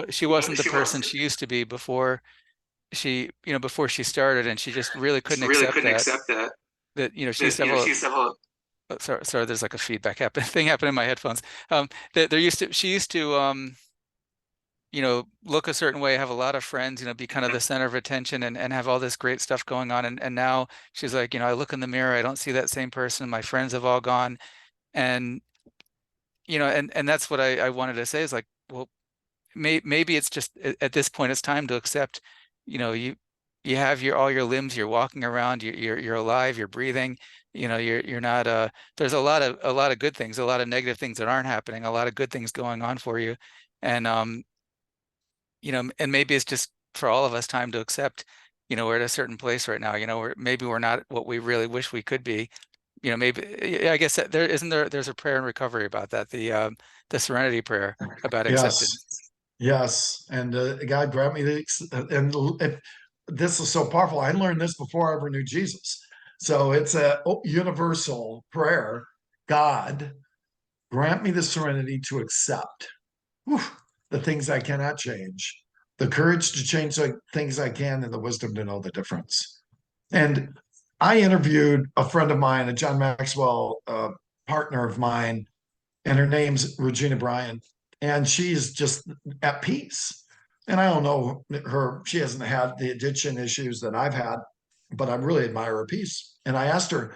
she wasn't the person she used to be before before she started, and she just really couldn't accept that she used to have sorry, there's like a feedback thing happening in my headphones. That she used to look a certain way, have a lot of friends, be kind of the center of attention, and have all this great stuff going on. And now she's like, I look in the mirror, I don't see that same person. My friends have all gone. And, and that's what I wanted to say is like, well, maybe it's just at this point, it's time to accept, you have all your limbs, you're walking around, you're alive, you're breathing, you're not, there's a lot of good things, a lot of negative things that aren't happening, a lot of good things going on for you. And, and maybe it's just for all of us time to accept, we're at a certain place right now, maybe we're not what we really wish we could be. Maybe, yeah, I guess that there's a prayer in recovery about that, the serenity prayer about Yes, acceptance. yes. And God grant me and this is so powerful. I learned this before I ever knew Jesus. So it's a universal prayer. God, grant me the serenity to accept whew, the things I cannot change, the courage to change the things I can, and the wisdom to know the difference. And I interviewed a friend of mine, a John Maxwell partner of mine, and her name's Regina Bryan, and she's just at peace. And I don't know her; she hasn't had the addiction issues that I've had, but I really admire her peace. And I asked her,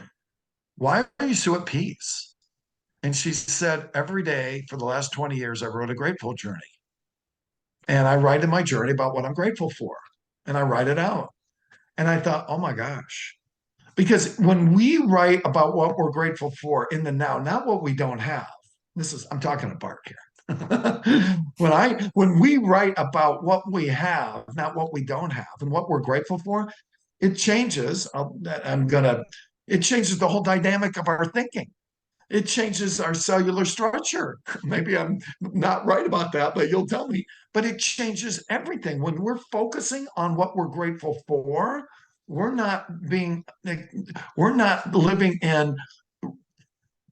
"Why are you so at peace?" And she said, "Every day for the last 20 years, I wrote a grateful journey, and I write in my journey about what I'm grateful for, and I write it out." And I thought, "Oh my gosh." Because when we write about what we're grateful for in the now, not what we don't have, I'm talking to Bart here. When we write about what we have, not what we don't have, and what we're grateful for, it changes. It changes the whole dynamic of our thinking. It changes our cellular structure. Maybe I'm not right about that, but you'll tell me. But it changes everything. When we're focusing on what we're grateful for, we're not being, we're not living in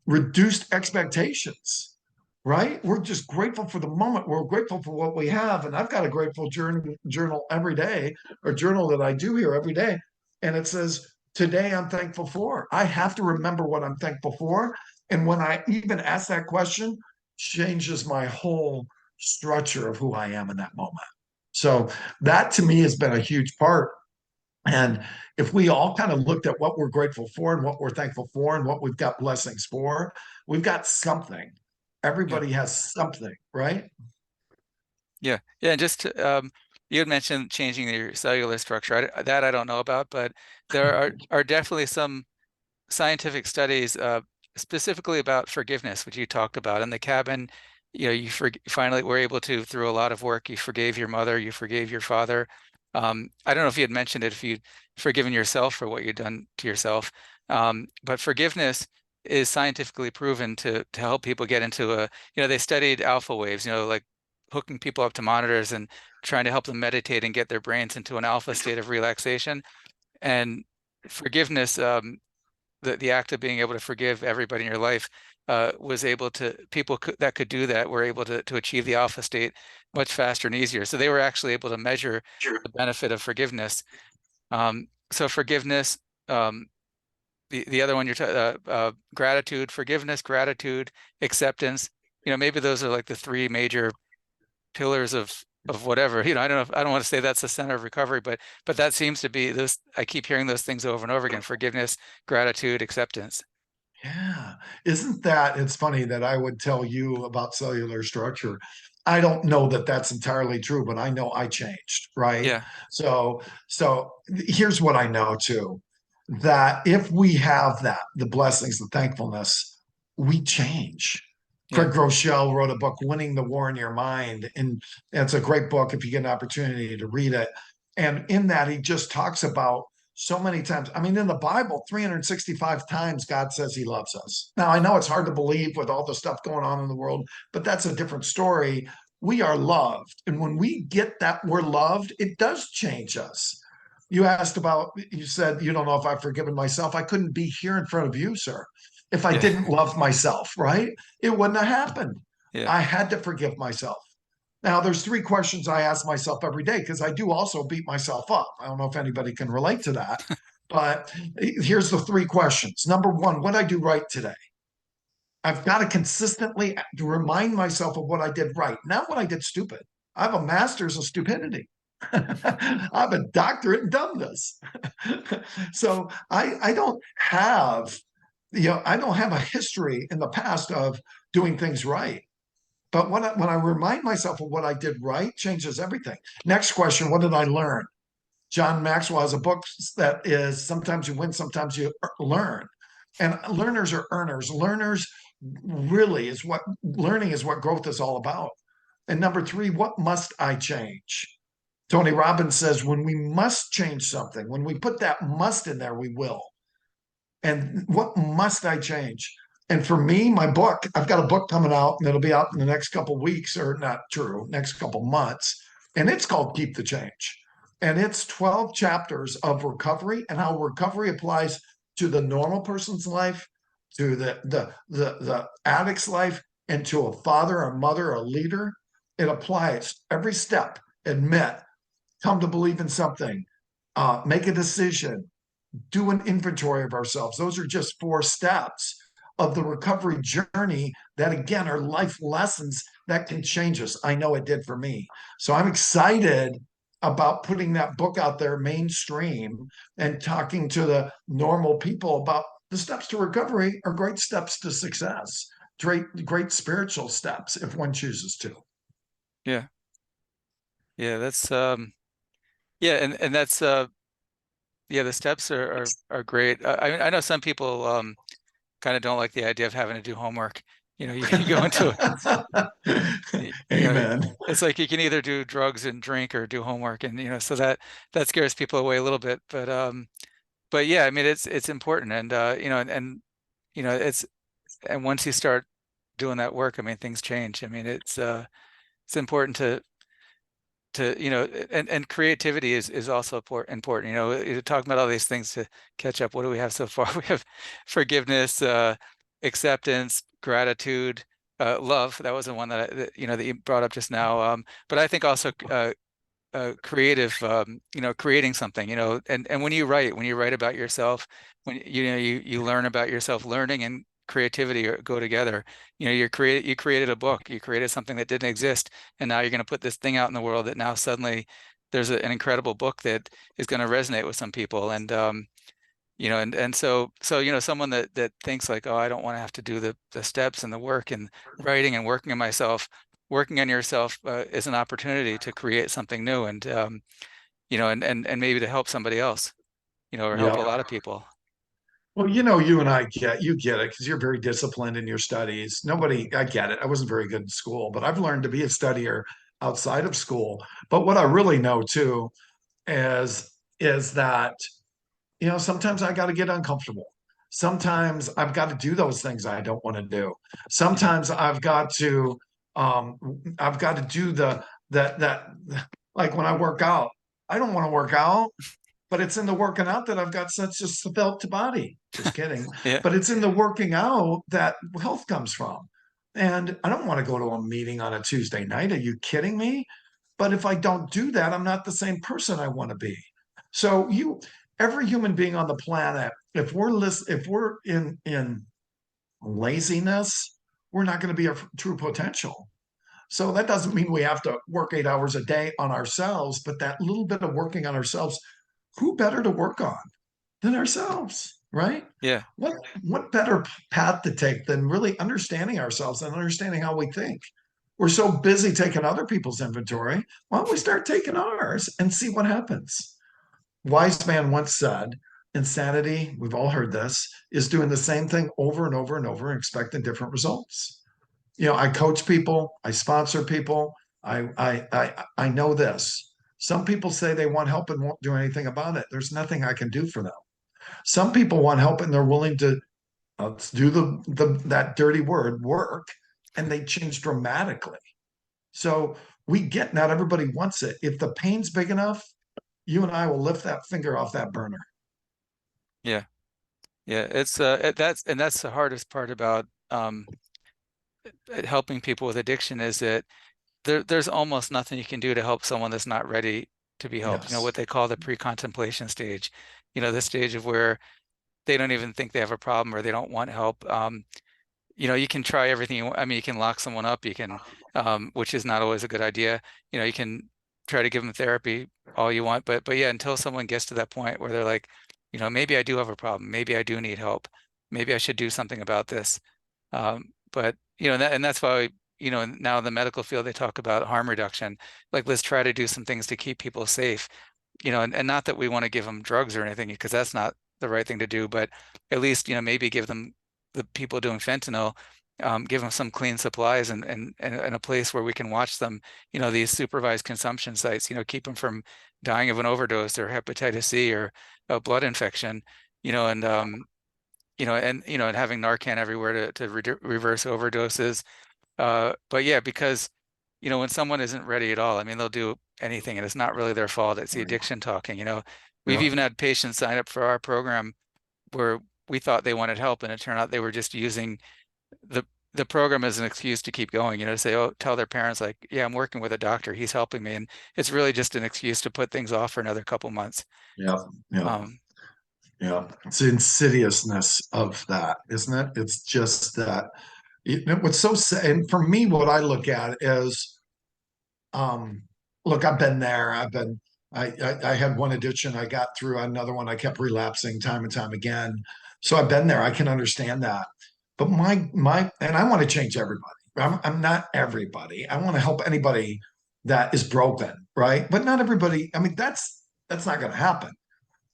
reduced expectations, right? We're just grateful for the moment. We're grateful for what we have. And I've got a grateful journal every day, or journal that I do here every day. And it says, today I'm thankful for. I have to remember what I'm thankful for. And when I even ask that question, changes my whole structure of who I am in that moment. So that to me has been a huge part. And if we all kind of looked at what we're grateful for and what we're thankful for and what we've got blessings for, we've got something. Yeah. Everybody has something, right? Yeah. Yeah. And just you had mentioned changing your cellular structure. That I don't know about, but there are definitely some scientific studies specifically about forgiveness, which you talked about in the cabin. Finally were able to, through a lot of work, you forgave your mother, you forgave your father. I don't know if you had mentioned it, if you'd forgiven yourself for what you'd done to yourself. But forgiveness is scientifically proven to help people get into they studied alpha waves, like hooking people up to monitors and trying to help them meditate and get their brains into an alpha state of relaxation. And forgiveness, the act of being able to forgive everybody in your life, was able to, that could do that were able to achieve the alpha state much faster and easier. So they were actually able to measure the benefit of forgiveness. So forgiveness, the other one gratitude, forgiveness, gratitude, acceptance. Maybe those are like the three major pillars of whatever. I don't know I don't want to say that's the center of recovery, but that seems to be this. I keep hearing those things over and over again: forgiveness, gratitude, acceptance. Yeah. Isn't that it's funny that I would tell you about cellular structure. I don't know that that's entirely true, but I know I changed, right? Yeah. So here's what I know too. that if we have that, the blessings, the thankfulness, we change. Yeah. Craig Groeschel wrote a book, Winning the War in Your Mind. And it's a great book if you get an opportunity to read it. And in that, he just talks about so many times. I mean, in the Bible, 365 times God says he loves us. Now, I know it's hard to believe with all the stuff going on in the world, but that's a different story. We are loved. And when we get that we're loved, it does change us. You asked about, you said, you don't know if I've forgiven myself. I couldn't be here in front of you, sir, if I Yeah. didn't love myself, right? It wouldn't have happened. Yeah. I had to forgive myself. Now, there's three questions I ask myself every day because I do also beat myself up. I don't know if anybody can relate to that, but here's the three questions. Number one, what did I do right today? I've got to consistently remind myself of what I did right, not what I did stupid. I have a master's of stupidity. I have a doctorate in dumbness. So I don't have, I don't have a history in the past of doing things right. But when I remind myself of what I did right, changes everything. Next question, what did I learn? John Maxwell has a book that is sometimes you win, sometimes you learn. And learners are earners. Learners really is what learning is what growth is all about. And number three, what must I change? Tony Robbins says when we must change something, when we put that must in there, we will. And what must I change? And for me, my book, I've got a book coming out and it'll be out in the next couple of weeks, or not true, next couple of months. And it's called Keep the Change. And it's 12 chapters of recovery and how recovery applies to the normal person's life, to the addict's life, and to a father, a mother, a leader. It applies every step. Admit, come to believe in something, make a decision, do an inventory of ourselves. Those are just four steps of the recovery journey that, again, are life lessons that can change us. I know it did for me. So I'm excited about putting that book out there mainstream and talking to the normal people about the steps to recovery are great steps to success, great spiritual steps if one chooses to. Yeah. Yeah. That's yeah, and that's yeah, the steps are great. I know some people kind of don't like the idea of having to do homework. You go into you know, Amen. it's like you can either do drugs and drink or do homework, and so that scares people away a little bit. But yeah, I mean it's important, and it's and once you start doing that work, I mean things change. I mean it's important to and creativity is also important. You're talking about all these things to catch up. What do we have so far? We have forgiveness, acceptance, gratitude, love. That was the one that you brought up just now. But I think also creative, creating something, and when you write about yourself, when you learn about yourself. Learning and creativity go together. You created a book, you created something that didn't exist, and now you're going to put this thing out in the world that now suddenly there's an incredible book that is going to resonate with some people. And someone that thinks like, oh, I don't want to have to do the steps and the work and writing and working on myself. Working on yourself is an opportunity to create something new, and maybe to help somebody else, or help a Yeah. lot of people. Well, you and I you get it because you're very disciplined in your studies. I get it. I wasn't very good in school, but I've learned to be a studier outside of school. But what I really know too is that, sometimes I got to get uncomfortable. Sometimes I've got to do those things I don't want to do. Yeah. Sometimes um, I've got to do that, like when I work out, I don't want to work out, but it's in the working out that I've got such a svelte body. Just kidding. Yeah. But it's in the working out that health comes from. And I don't want to go to a meeting on a Tuesday night. Are you kidding me? But if I don't do that, I'm not the same person I want to be. So every human being on the planet, if we're in laziness, we're not going to be a true potential. So that doesn't mean we have to work 8 hours a day on ourselves, but that little bit of working on ourselves, who better to work on than ourselves, right? Yeah. What better path to take than really understanding ourselves and understanding how we think? We're so busy taking other people's inventory. Why don't we start taking ours and see what happens? Wise man once said, insanity, we've all heard this, is doing the same thing over and over and over and expecting different results. I coach people, I sponsor people. I know this. Some people say they want help and won't do anything about it. There's nothing I can do for them. Some people want help and they're willing to do the that dirty word work, and they change dramatically. So we get not everybody wants it. If the pain's big enough, you and I will lift that finger off that burner. Yeah. Yeah. That's the hardest part about helping people with addiction is that there's almost nothing you can do to help someone that's not ready to be helped. What Yes. they call the pre-contemplation stage, the stage of where they don't even think they have a problem or they don't want help. You can try everything you want. I mean, you can lock someone up, you can, which is not always a good idea. You can try to give them therapy all you want, but yeah, until someone gets to that point where they're like, maybe I do have a problem, maybe I do need help, maybe I should do something about this. But that's why, now in the medical field, they talk about harm reduction. Like, let's try to do some things to keep people safe, and not that we want to give them drugs or anything, because that's not the right thing to do, but at least, maybe give them, the people doing fentanyl, give them some clean supplies and a place where we can watch them, these supervised consumption sites, keep them from dying of an overdose or hepatitis C or a blood infection, and and having Narcan everywhere to reverse overdoses. But yeah, because when someone isn't ready at all, I mean, they'll do anything, and it's not really their fault. It's the addiction talking. We've Yeah. even had patients sign up for our program where we thought they wanted help, and it turned out they were just using the the program as an excuse to keep going. To say, oh, tell their parents like, yeah, I'm working with a doctor, he's helping me, and it's really just an excuse to put things off for another couple months. Yeah. Yeah. Um, Yeah. It's the insidiousness of that, isn't it? It's just that what's so sad. And for me, what I look at is, um, look, I've been there. I had one addiction. I got through another one. I kept relapsing time and time again. So I've been there. I can understand that. But and I want to change everybody. I'm not everybody. I want to help anybody that is broken, right? But not everybody. I mean, that's not going to happen.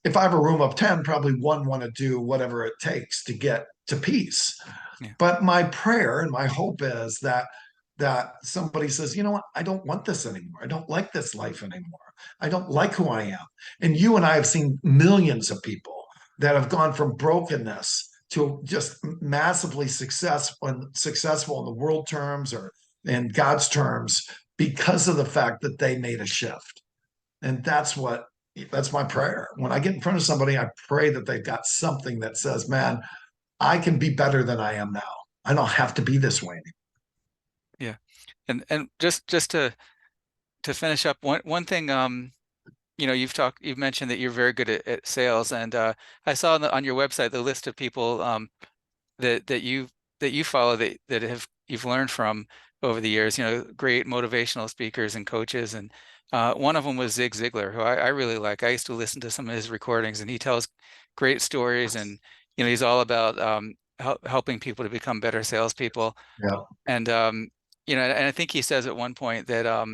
If I have a room of 10, probably one want to do whatever it takes to get to peace. yeah, But my prayer and my hope is that somebody says, you know what, I don't want this anymore. I don't like this life anymore. I don't like who I am. And you and I have seen millions of people that have gone from brokenness to just massively successful in the world terms or in God's terms because of the fact that they made a shift. And that's my prayer. When I get in front of somebody, I pray that they've got something that says, man, I can be better than I am now. I don't have to be this way anymore. yeah. And just to finish up, one thing, you've mentioned that you're very good at sales, and I saw on your website the list of people that you follow that you've learned from over the years. Great motivational speakers and coaches, and one of them was Zig Ziglar, who I really like. I used to listen to some of his recordings, and he tells great stories, and he's all about helping people to become better salespeople. Yeah. And and I think he says at one point that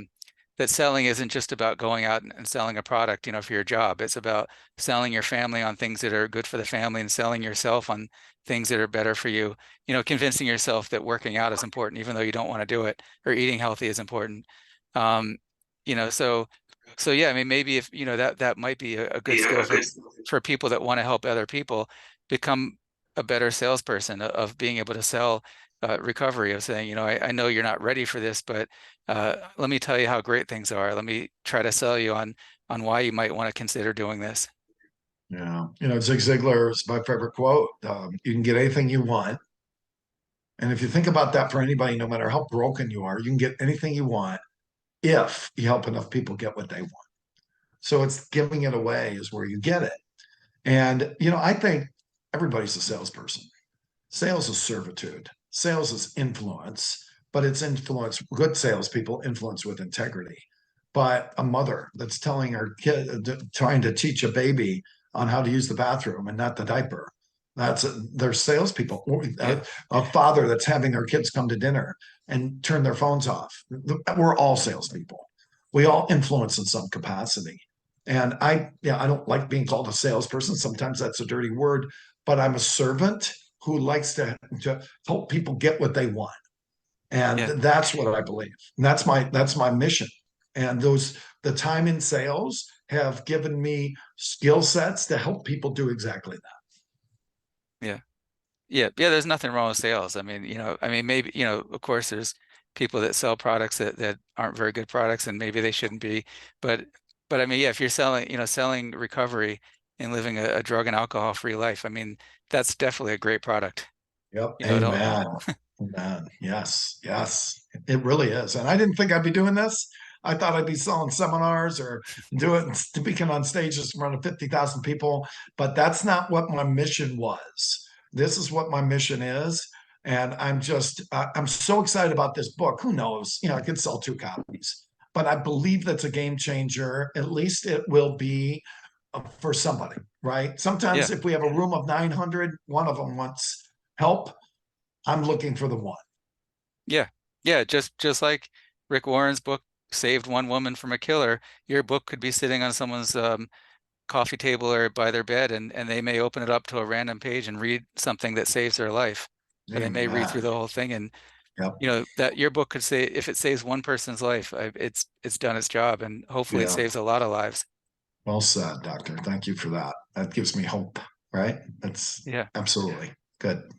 that selling isn't just about going out and selling a product, for your job. It's about selling your family on things that are good for the family and selling yourself on things that are better for you. Convincing yourself that working out is important, even though you don't want to do it, or eating healthy is important. Um, so yeah, I mean, maybe if that might be a good skill for people that want to help other people become a better salesperson, of being able to sell recovery, of saying, I know you're not ready for this, but let me tell you how great things are. Let me try to sell you on why you might want to consider doing this. Yeah. Zig Ziglar is my favorite quote. You can get anything you want. And if you think about that for anybody, no matter how broken you are, you can get anything you want if you help enough people get what they want. So it's giving it away is where you get it. And, I think everybody's a salesperson. Sales is servitude. Sales is influence, but it's influence. Good salespeople influence with integrity. But a mother that's telling her kid, trying to teach a baby on how to use the bathroom and not the diaper, they're salespeople. Yeah, A father that's having their kids come to dinner and turn their phones off. We're all salespeople. We all influence in some capacity. And I don't like being called a salesperson. Sometimes that's a dirty word, but I'm a servant who likes to help people get what they want. And Yeah. that's what I believe. And that's my mission. And the time in sales have given me skill sets to help people do exactly that. Yeah. Yeah. Yeah. There's nothing wrong with sales. I mean, maybe, of course there's people that sell products that aren't very good products and maybe they shouldn't be. But, but I mean, yeah, if you're selling, selling recovery and living a drug and alcohol free life, I mean, that's definitely a great product. Yep. Don't, Amen. Amen. Yes. Yes. It really is. And I didn't think I'd be doing this. I thought I'd be selling seminars or doing speaking on stages in front of 50,000 people, but that's not what my mission was. This is what my mission is. And I'm so excited about this book. Who knows? I could sell 2 copies, but I believe that's a game changer. At least it will be for somebody, right? Sometimes yeah. if we have a room of 900, one of them wants help. I'm looking for the one. Yeah. Yeah. Just like Rick Warren's book saved one woman from a killer, your book could be sitting on someone's coffee table or by their bed, and they may open it up to a random page and read something that saves their life. Or they may read through Amen. the whole thing, and Yep. that your book could say, if it saves one person's life, it's done its job, and hopefully it Yeah. saves a lot of lives. Well said, doctor. Thank you for that. That gives me hope, right? That's Yeah, absolutely good.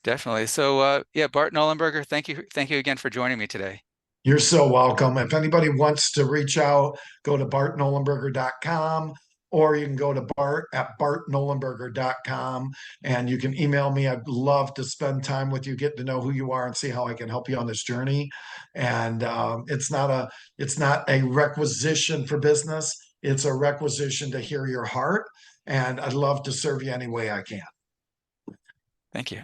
definitely. So yeah, Bart Nollenberger, thank you again for joining me today. You're so welcome. If anybody wants to reach out, go to bartnollenberger.com or you can go to Bart at bartnollenberger.com and you can email me. I'd love to spend time with you, get to know who you are and see how I can help you on this journey. And it's not a requisition for business. It's a requisition to hear your heart. And I'd love to serve you any way I can. Thank you.